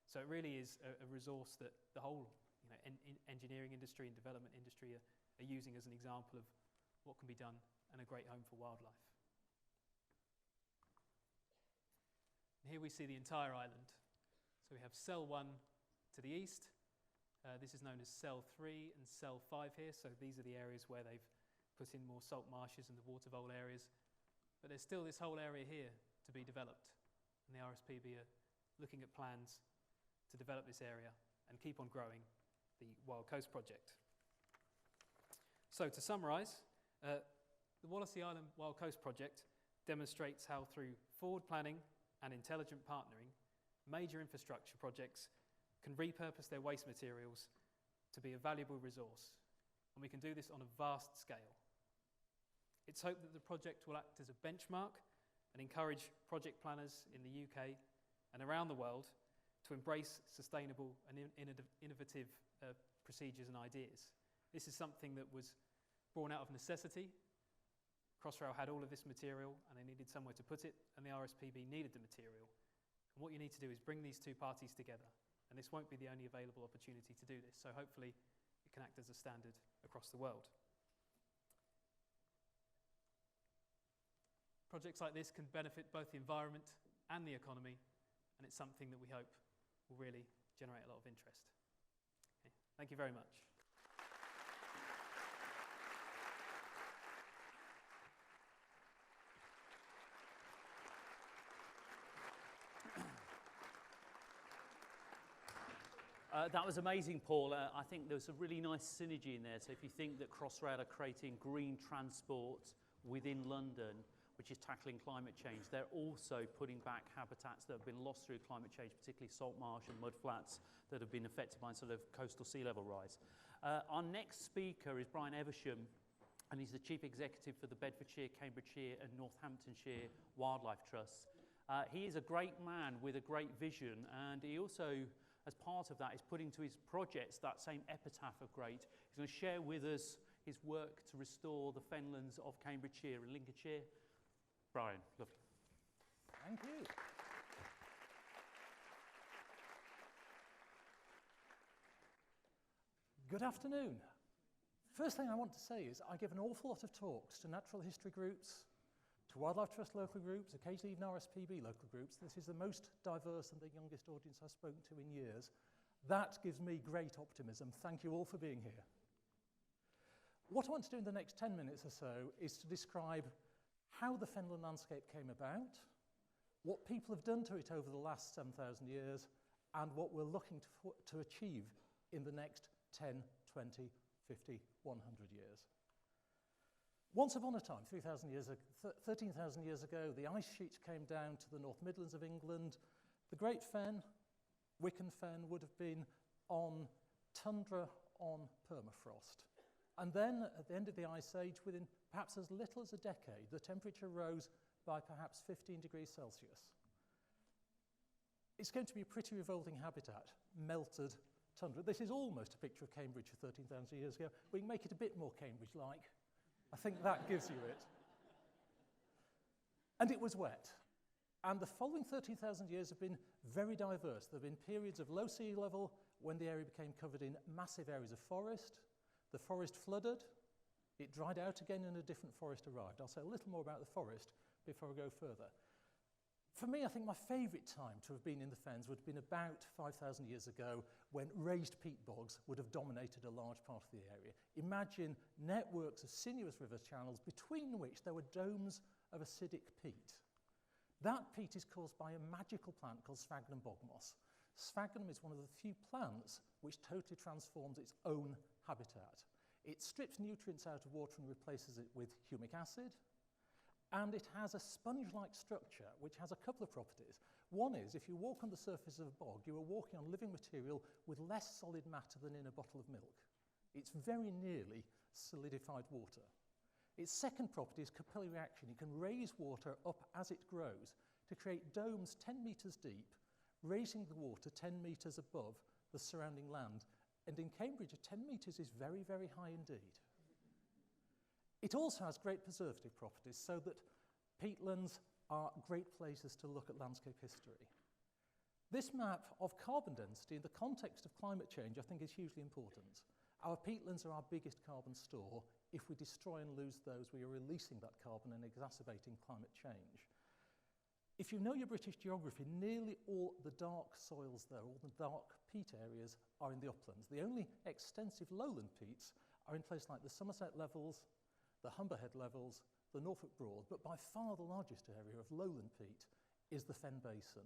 So it really is a resource that the whole engineering industry and development industry are using as an example of what can be done and a great home for wildlife. And here we see the entire island. So we have Cell 1 to the east. This is known as Cell 3 and Cell 5 here. So these are the areas where they've put in more salt marshes and the water vole areas. But there's still this whole area here to be developed. And the RSPB are looking at plans to develop this area and keep on growing the Wild Coast project. So to summarise, the Wallasea Island Wild Coast project demonstrates how through forward planning and intelligent partnering, major infrastructure projects can repurpose their waste materials to be a valuable resource. And we can do this on a vast scale. It's hoped that the project will act as a benchmark and encourage project planners in the UK and around the world to embrace sustainable and innovative procedures and ideas. This is something that was born out of necessity. Crossrail had all of this material and they needed somewhere to put it, and the RSPB needed the material. And what you need to do is bring these two parties together, and this won't be the only available opportunity to do this, so hopefully it can act as a standard across the world. Projects like this can benefit both the environment and the economy, and it's something that we hope will really generate a lot of interest. Okay. Thank you very much. That was amazing, Paul. I think there's a really nice synergy in there. So if you think that Crossrail are creating green transport within London, which is tackling climate change, they're also putting back habitats that have been lost through climate change, particularly salt marsh and mud flats that have been affected by sort of coastal sea level rise. Our next speaker is Brian Eversham, and he's the Chief Executive for the Bedfordshire, Cambridgeshire and Northamptonshire Wildlife Trusts. He is a great man with a great vision, and he also, as part of that, is putting to his projects that same epitaph of great. He's going to share with us his work to restore the fenlands of Cambridgeshire and Lincolnshire. Brian, lovely. Thank you. Good afternoon. First thing I want to say is I give an awful lot of talks to natural history groups, to Wildlife Trust local groups, occasionally even RSPB local groups. This is the most diverse and the youngest audience I've spoken to in years. That gives me great optimism. Thank you all for being here. What I want to do in the next 10 minutes or so is to describe how the fenland landscape came about, what people have done to it over the last 7,000 years, and what we're looking to achieve in the next 10, 20, 50, 100 years. Once upon a time, 13,000 years ago, the ice sheets came down to the North Midlands of England. The Great Fen, Wicken Fen, would have been on tundra on permafrost. And then, at the end of the Ice Age, within perhaps as little as a decade, the temperature rose by perhaps 15 degrees Celsius. It's going to be a pretty revolting habitat, melted tundra. This is almost a picture of Cambridge 13,000 years ago. We can make it a bit more Cambridge-like. I think that gives you it. And it was wet. And the following 13,000 years have been very diverse. There have been periods of low sea level when the area became covered in massive areas of forest. The forest flooded, it dried out again and a different forest arrived. I'll say a little more about the forest before I go further. For me, I think my favourite time to have been in the fens would have been about 5,000 years ago when raised peat bogs would have dominated a large part of the area. Imagine networks of sinuous river channels between which there were domes of acidic peat. That peat is caused by a magical plant called sphagnum bog moss. Sphagnum is one of the few plants which totally transforms its own habitat. It strips nutrients out of water and replaces it with humic acid. And it has a sponge-like structure which has a couple of properties. One is, if you walk on the surface of a bog, you are walking on living material with less solid matter than in a bottle of milk. It's very nearly solidified water. Its second property is capillary action. You can raise water up as it grows to create domes 10 metres deep, raising the water 10 metres above the surrounding land. And in Cambridge, 10 metres is very, very high indeed. It also has great preservative properties, so that peatlands are great places to look at landscape history. This map of carbon density in the context of climate change, I think, is hugely important. Our peatlands are our biggest carbon store. If we destroy and lose those, we are releasing that carbon and exacerbating climate change. If you know your British geography, nearly all the dark soils there, all the dark peat areas, are in the uplands. The only extensive lowland peats are in places like the Somerset Levels, the Humberhead Levels, the Norfolk Broad, but by far the largest area of lowland peat is the Fen Basin,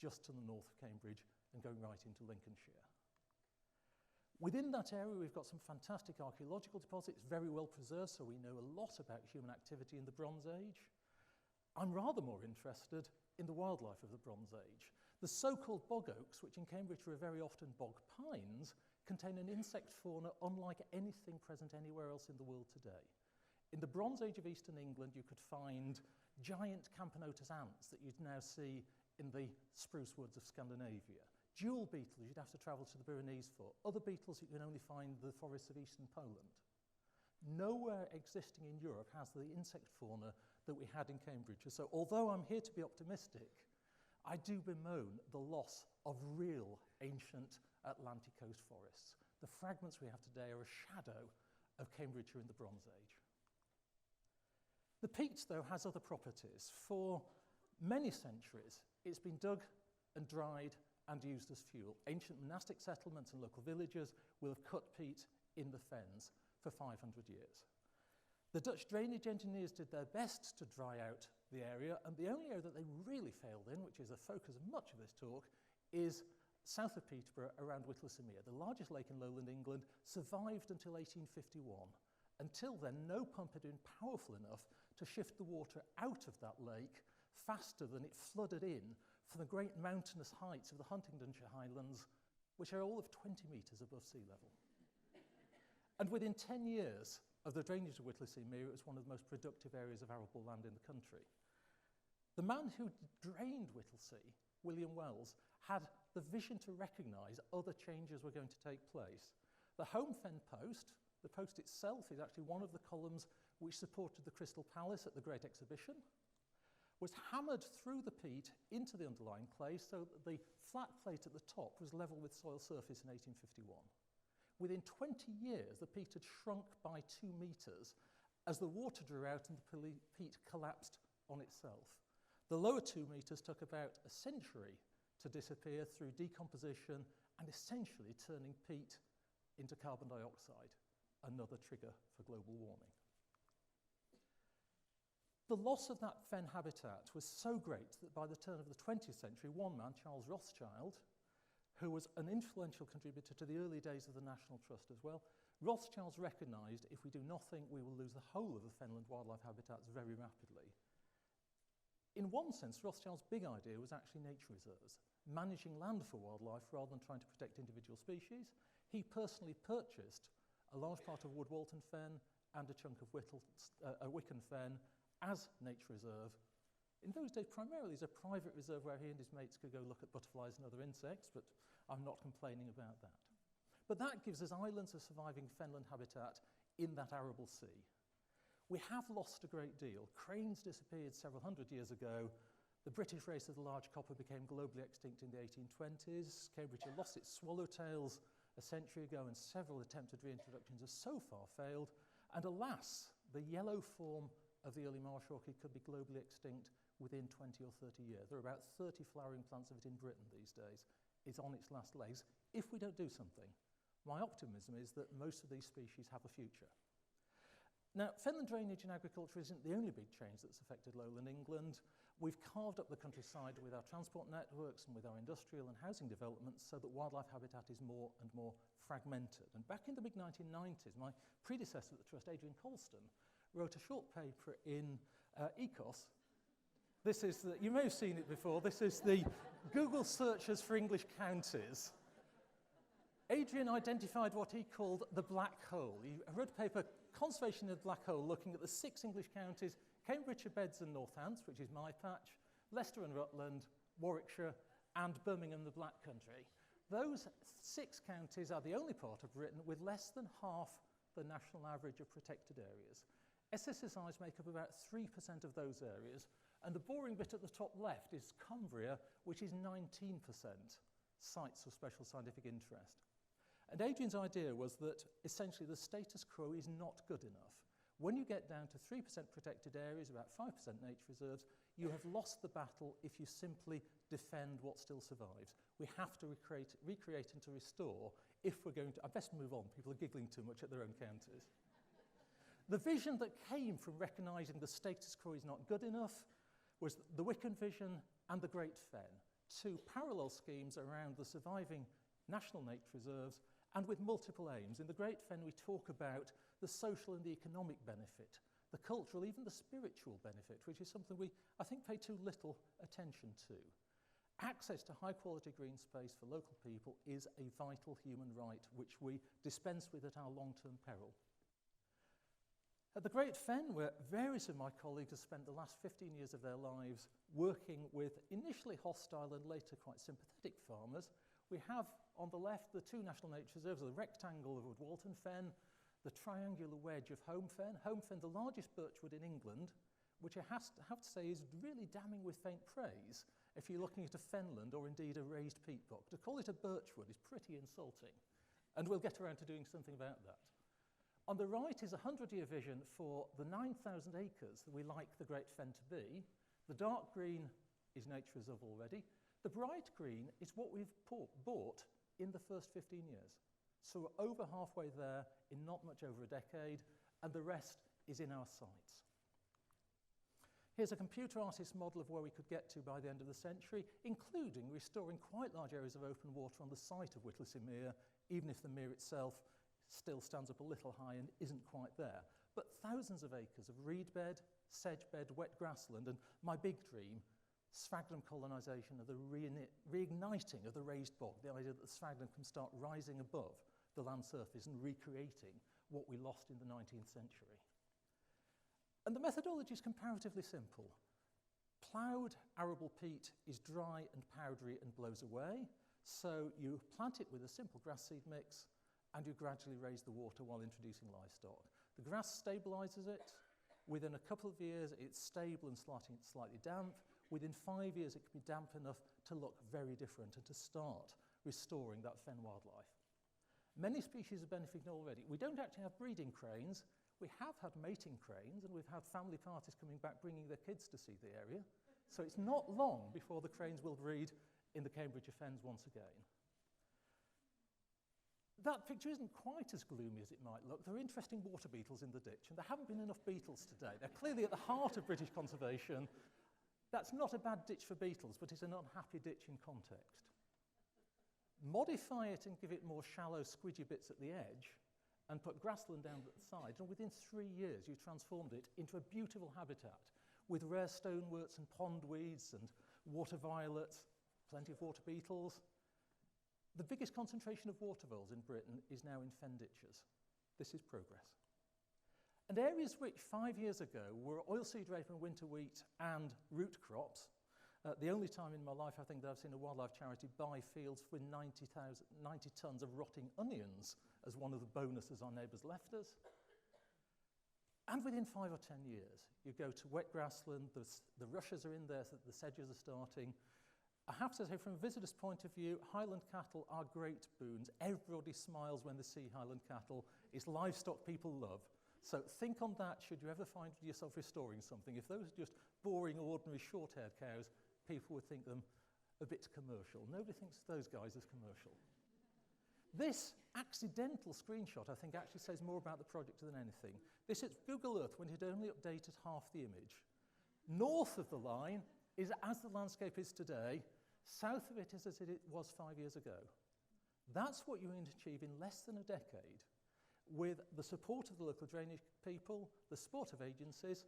just to the north of Cambridge and going right into Lincolnshire. Within that area, we've got some fantastic archaeological deposits, very well preserved, so we know a lot about human activity in the Bronze Age. I'm rather more interested in the wildlife of the Bronze Age. The so-called bog oaks, which in Cambridge are very often bog pines, contain an insect fauna unlike anything present anywhere else in the world today. In the Bronze Age of Eastern England, you could find giant Camponotus ants that you'd now see in the spruce woods of Scandinavia. Jewel beetles you'd have to travel to the Pyrenees for. Other beetles you can only find in the forests of eastern Poland. Nowhere existing in Europe has the insect fauna that we had in Cambridge. So although I'm here to be optimistic, I do bemoan the loss of real ancient Atlantic coast forests. The fragments we have today are a shadow of Cambridgeshire in the Bronze Age. The peat, though, has other properties. For many centuries, it's been dug and dried and used as fuel. Ancient monastic settlements and local villages will have cut peat in the fens for 500 years. The Dutch drainage engineers did their best to dry out the area, and the only area that they really failed in, which is the focus of much of this talk, is south of Peterborough around Wallasea Mere. The largest lake in lowland England survived until 1851. Until then, no pump had been powerful enough to shift the water out of that lake faster than it flooded in from the great mountainous heights of the Huntingdonshire Highlands, which are all of 20 metres above sea level. And within 10 years of the drainage of Wallasea Mere, it was one of the most productive areas of arable land in the country. The man who drained Whittlesea, William Wells, had the vision to recognise other changes were going to take place. The Home Fen post, the post itself is actually one of the columns which supported the Crystal Palace at the Great Exhibition, was hammered through the peat into the underlying clay so that the flat plate at the top was level with soil surface in 1851. Within 20 years, the peat had shrunk by 2 metres as the water drew out and the peat collapsed on itself. The lower 2 metres took about a century to disappear through decomposition and essentially turning peat into carbon dioxide, another trigger for global warming. The loss of that fen habitat was so great that by the turn of the 20th century, one man, Charles Rothschild, who was an influential contributor to the early days of the National Trust as well, Rothschilds recognised if we do nothing, we will lose the whole of the fenland wildlife habitats very rapidly. In one sense, Rothschild's big idea was actually nature reserves, managing land for wildlife rather than trying to protect individual species. He personally purchased a large part of Woodwalton Fen and a chunk of Wicken Fen as nature reserve. In those days, primarily as a private reserve where he and his mates could go look at butterflies and other insects, but I'm not complaining about that. But that gives us islands of surviving fenland habitat in that arable sea. We have lost a great deal. Cranes disappeared several hundred years ago. The British race of the large copper became globally extinct in the 1820s. Cambridgeshire lost its swallowtails a century ago, and several attempted reintroductions have so far failed. And alas, the yellow form of the early marsh orchid could be globally extinct within 20 or 30 years. There are about 30 flowering plants of it in Britain these days. It's on its last legs if we don't do something. My optimism is that most of these species have a future. Now, fenland drainage in agriculture isn't the only big change that's affected lowland England. We've carved up the countryside with our transport networks and with our industrial and housing developments so that wildlife habitat is more and more fragmented. And back in the mid-1990s, my predecessor at the Trust, Adrian Colston, wrote a short paper in Ecos. This is you may have seen it before. This is the Google searches for English counties. Adrian identified what he called the black hole. He wrote a paper, Conservation of the Black Hole, looking at the 6 English counties, Cambridgeshire, Beds and Northants, which is my patch, Leicester and Rutland, Warwickshire, and Birmingham, the Black Country. Those 6 counties are the only part of Britain with less than half the national average of protected areas. SSSIs make up about 3% of those areas, and the boring bit at the top left is Cumbria, which is 19% sites of special scientific interest. And Adrian's idea was that essentially the status quo is not good enough. When you get down to 3% protected areas, about 5% nature reserves, you have lost the battle if you simply defend what still survives. We have to recreate and to restore if we're going to... I best move on, people are giggling too much at their own counties. The vision that came from recognising the status quo is not good enough was the Wickham vision and the Great Fen, two parallel schemes around the surviving national nature reserves and with multiple aims. In the Great Fen, we talk about the social and the economic benefit, the cultural, even the spiritual benefit, which is something we, I think, pay too little attention to. Access to high-quality green space for local people is a vital human right, which we dispense with at our long-term peril. At the Great Fen, where various of my colleagues have spent the last 15 years of their lives working with initially hostile and later quite sympathetic farmers, we have on the left the two national nature reserves, the rectangle of Woodwalton Fen, the triangular wedge of Home Fen. Home Fen, the largest birchwood in England, which I have to say is really damning with faint praise if you're looking at a fenland or indeed a raised peatbog. To call it a birchwood is pretty insulting, and we'll get around to doing something about that. On the right is a 100-year vision for the 9,000 acres that we like the Great Fen to be. The dark green is nature reserve already. The bright green is what we've bought in the first 15 years. So we're over halfway there in not much over a decade, and the rest is in our sights. Here's a computer artist model of where we could get to by the end of the century, including restoring quite large areas of open water on the site of Whittlesea Mere, even if the mere itself still stands up a little high and isn't quite there. But thousands of acres of reed bed, sedge bed, wet grassland, and my big dream, sphagnum colonisation of the reigniting of the raised bog, the idea that the sphagnum can start rising above the land surface and recreating what we lost in the 19th century. And the methodology is comparatively simple. Ploughed arable peat is dry and powdery and blows away, so you plant it with a simple grass seed mix and you gradually raise the water while introducing livestock. The grass stabilises it. Within a couple of years, it's stable and slightly damp. Within 5 years, it can be damp enough to look very different and to start restoring that fen wildlife. Many species are benefiting already. We don't actually have breeding cranes. We have had mating cranes, and we've had family parties coming back bringing their kids to see the area. So it's not long before the cranes will breed in the Cambridgeshire Fens once again. That picture isn't quite as gloomy as it might look. There are interesting water beetles in the ditch, and there haven't been enough beetles today. They're clearly at the heart of British conservation. That's not a bad ditch for beetles, but it's an unhappy ditch in context. Modify it and give it more shallow, squidgy bits at the edge, and put grassland down at the side, and within 3 years you've transformed it into a beautiful habitat with rare stoneworts and pondweeds and water violets, plenty of water beetles. The biggest concentration of water voles in Britain is now in fen ditches. This is progress. And areas which 5 years ago were oilseed rape and winter wheat and root crops, the only time in my life I think that I've seen a wildlife charity buy fields with 90 tonnes of rotting onions as one of the bonuses our neighbours left us. And within 5 or 10 years, you go to wet grassland, the rushes are in there, so the sedges are starting. I have to say, from a visitor's point of view, Highland cattle are great boons. Everybody smiles when they see Highland cattle. It's livestock people love. So think on that should you ever find yourself restoring something. If those are just boring, ordinary, short-haired cows, people would think them a bit commercial. Nobody thinks of those guys as commercial. This accidental screenshot, I think, actually says more about the project than anything. This is Google Earth when it had only updated half the image. North of the line is as the landscape is today, south of it is as it was 5 years ago. That's what you're going to achieve in less than a decade with the support of the local drainage people, the support of agencies,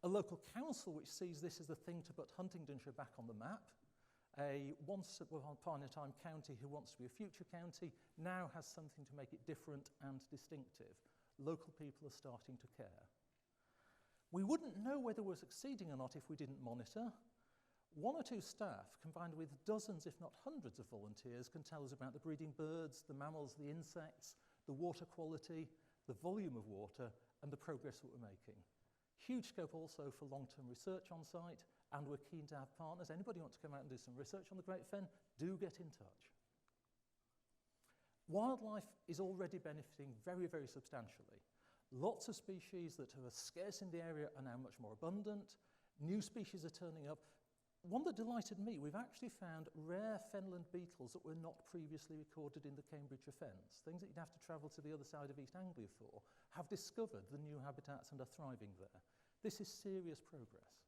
a local council which sees this as the thing to put Huntingdonshire back on the map, a once upon a time county who wants to be a future county now has something to make it different and distinctive. Local people are starting to care. We wouldn't know whether we're succeeding or not if we didn't monitor. 1 or 2 staff, combined with dozens, if not hundreds of volunteers, can tell us about the breeding birds, the mammals, the insects, the water quality, the volume of water, and the progress that we're making. Huge scope also for long-term research on site, and we're keen to have partners. Anybody who wants to come out and do some research on the Great Fen, do get in touch. Wildlife is already benefiting very, very substantially. Lots of species that are scarce in the area are now much more abundant. New species are turning up. one that delighted me, we've actually found rare fenland beetles that were not previously recorded in the Cambridgeshire Fens, things that you'd have to travel to the other side of East Anglia for, have discovered the new habitats and are thriving there. This is serious progress.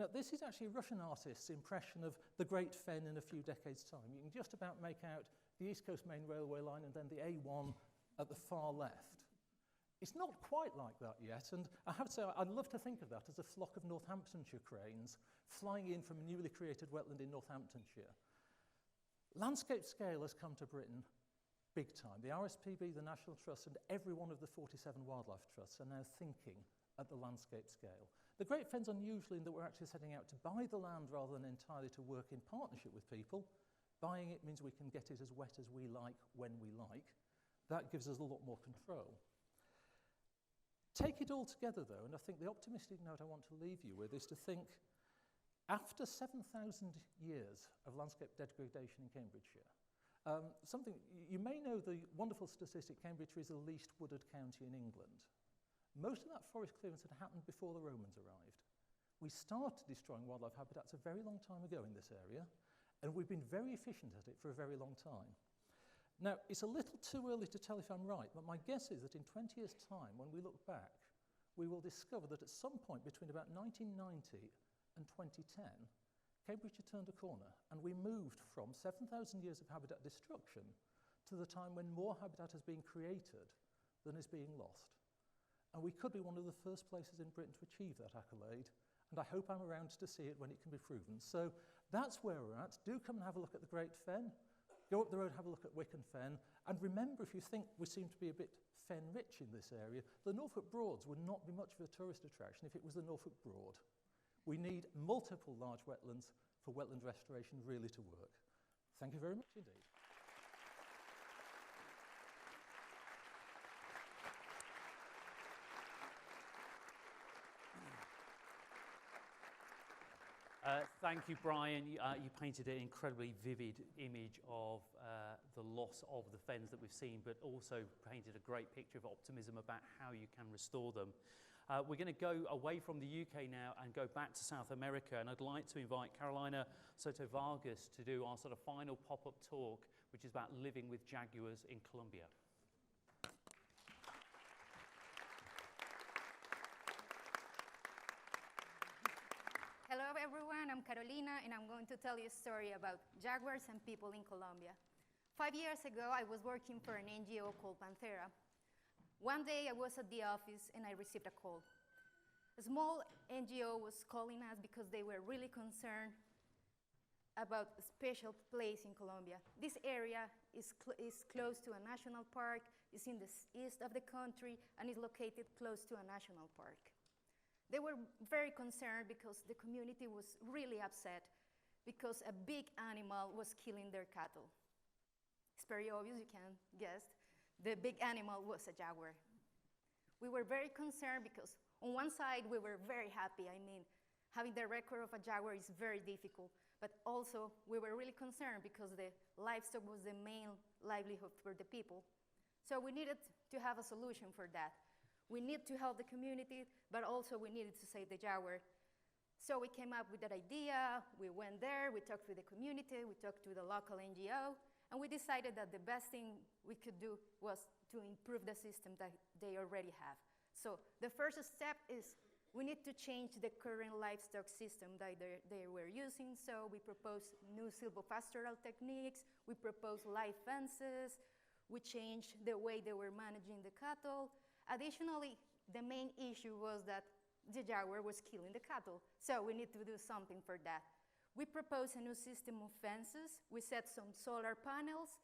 Now, this is actually a Russian artist's impression of the Great Fen in a few decades' time. You can just about make out the East Coast Main Railway line and then the A1 at the far left. It's not quite like that yet, and I have to say I'd love to think of that as a flock of Northamptonshire cranes flying in from a newly created wetland in Northamptonshire. Landscape scale has come to Britain big time. The RSPB, the National Trust, and every one of the 47 wildlife trusts are now thinking at the landscape scale. The Great Fen's unusual in that we're actually setting out to buy the land rather than entirely to work in partnership with people. Buying it means we can get it as wet as we like when we like. That gives us a lot more control. Take it all together, though, and I think the optimistic note I want to leave you with is to think, after 7,000 years of landscape degradation in Cambridgeshire, you may know the wonderful statistic, Cambridgeshire is the least wooded county in England. Most of that forest clearance had happened before the Romans arrived. We started destroying wildlife habitats a very long time ago in this area, and we've been very efficient at it for a very long time. Now, it's a little too early to tell if I'm right, but my guess is that in 20 years' time, when we look back, we will discover that at some point between about 1990 and 2010, Cambridgeshire turned a corner, and we moved from 7,000 years of habitat destruction to the time when more habitat has been created than is being lost. And we could be one of the first places in Britain to achieve that accolade, and I hope I'm around to see it when it can be proven. So that's where we're at. Do come and have a look at the Great Fen. Go up the road, have a look at Wicken Fen, and remember, if you think we seem to be a bit fen-rich in this area, the Norfolk Broads would not be much of a tourist attraction if it was the Norfolk Broad. We need multiple large wetlands for wetland restoration really to work. Thank you very much indeed. Thank you, Brian. You painted an incredibly vivid image of the loss of the fens that we've seen, but also painted a great picture of optimism about how you can restore them. We're going to go away from the UK now and go back to South America, and I'd like to invite Carolina Soto-Vargas to do our sort of final pop-up talk, which is about living with jaguars in Colombia. Hello everyone, I'm Carolina and I'm going to tell you a story about jaguars and people in Colombia. 5 years ago, I was working for an NGO called Panthera. One day I was at the office and I received a call. A small NGO was calling us because they were really concerned about a special place in Colombia. This area is close to a national park, it's in the east of the country, and is located close to a national park. They were very concerned because the community was really upset because a big animal was killing their cattle. It's very obvious, you can guess. The big animal was a jaguar. We were very concerned because on one side we were very happy. I mean, having the record of a jaguar is very difficult, but also we were really concerned because the livestock was the main livelihood for the people. So we needed to have a solution for that. We need to help the community, but also we needed to save the jaguar. So we came up with that idea, we went there, we talked with the community, we talked to the local NGO, and we decided that the best thing we could do was to improve the system that they already have. So the first step is we need to change the current livestock system that they were using. So we proposed new silvopastoral techniques, we proposed live fences, we changed the way they were managing the cattle. Additionally, the main issue was that the jaguar was killing the cattle, so we need to do something for that. We proposed a new system of fences, we set some solar panels,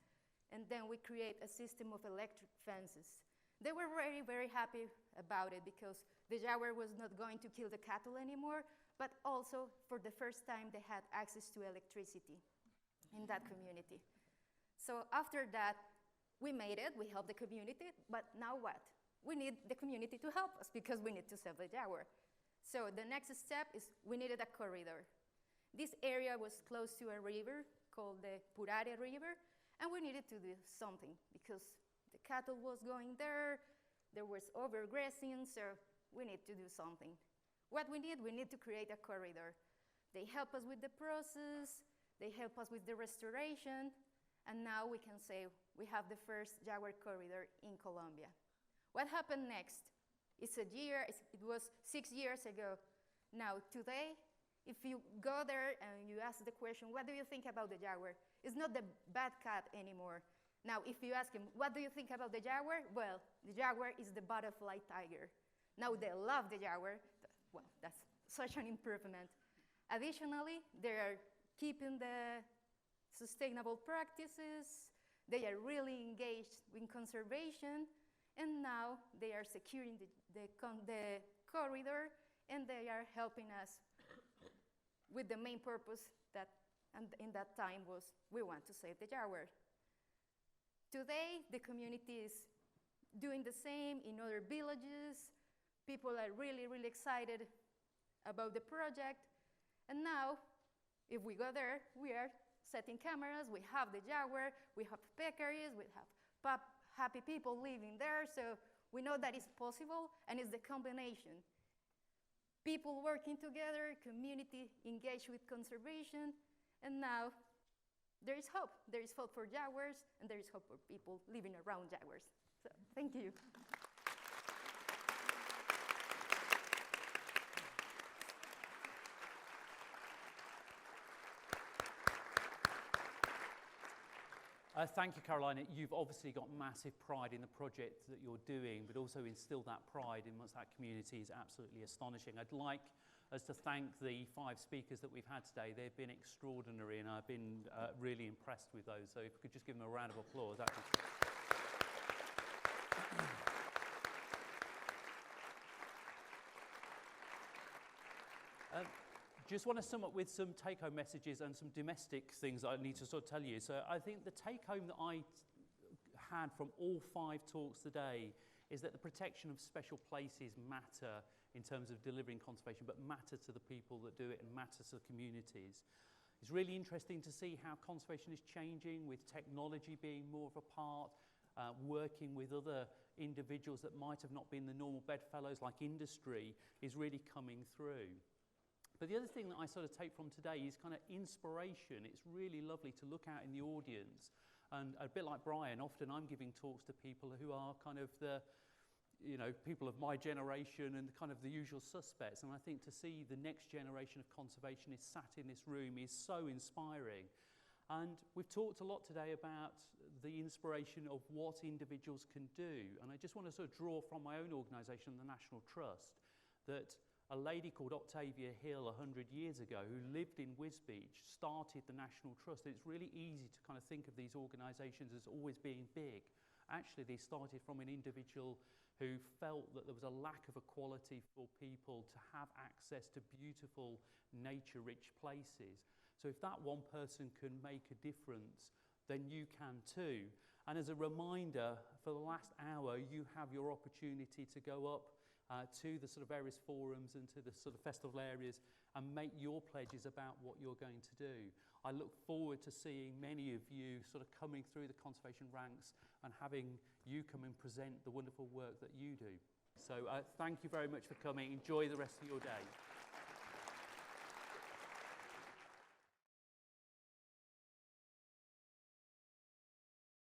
and then we create a system of electric fences. They were very, very happy about it because the jaguar was not going to kill the cattle anymore, but also for the first time they had access to electricity in that community. So after that, we made it, we helped the community, but now what? We need the community to help us because we need to save the jaguar. So the next step is we needed a corridor. This area was close to a river called the Purare River, and we needed to do something because the cattle was going there was overgrazing, so we need to do something. What we need to create a corridor. They help us with the process, they help us with the restoration, and now we can say we have the first jaguar corridor in Colombia. What happened next? It was 6 years ago. Now, today, if you go there and you ask the question, what do you think about the jaguar? It's not the bad cat anymore. Now, if you ask him, what do you think about the jaguar? Well, the jaguar is the butterfly tiger. Now they love the jaguar. Well, that's such an improvement. Additionally, they are keeping the sustainable practices. They are really engaged in conservation. And now they are securing the corridor, and they are helping us with the main purpose that, and in that time, was we want to save the jaguar. Today, the community is doing the same in other villages. People are really, really excited about the project. And now, if we go there, we are setting cameras, we have the jaguar, we have peccaries, we have happy people living there, so we know that it's possible, and it's the combination. People working together, community engaged with conservation, and now there is hope. There is hope for jaguars, and there is hope for people living around jaguars. So, thank you. Thank you, Carolina. You've obviously got massive pride in the project that you're doing, but also instill that pride amongst that community is absolutely astonishing. I'd like us to thank the 5 speakers that we've had today. They've been extraordinary, and I've been really impressed with those. So if we could just give them a round of applause. Just want to sum up with some take-home messages and some domestic things that I need to sort of tell you. So I think the take-home that I had from all 5 talks today is that the protection of special places matter in terms of delivering conservation, but matter to the people that do it and matter to the communities. It's really interesting to see how conservation is changing, with technology being more of a part, working with other individuals that might have not been the normal bedfellows, like industry, is really coming through. But the other thing that I sort of take from today is kind of inspiration. It's really lovely to look out in the audience. And a bit like Brian, often I'm giving talks to people who are kind of the, people of my generation and kind of the usual suspects. And I think to see the next generation of conservationists sat in this room is so inspiring. And we've talked a lot today about the inspiration of what individuals can do. And I just want to sort of draw from my own organisation, the National Trust, that a lady called Octavia Hill 100 years ago, who lived in Wisbech, started the National Trust. It's really easy to kind of think of these organisations as always being big. Actually, they started from an individual who felt that there was a lack of equality for people to have access to beautiful, nature-rich places. So if that one person can make a difference, then you can too. And as a reminder, for the last hour, you have your opportunity to go up to the sort of various forums and to the sort of festival areas and make your pledges about what you're going to do. I look forward to seeing many of you sort of coming through the conservation ranks and having you come and present the wonderful work that you do. So thank you very much for coming. Enjoy the rest of your day.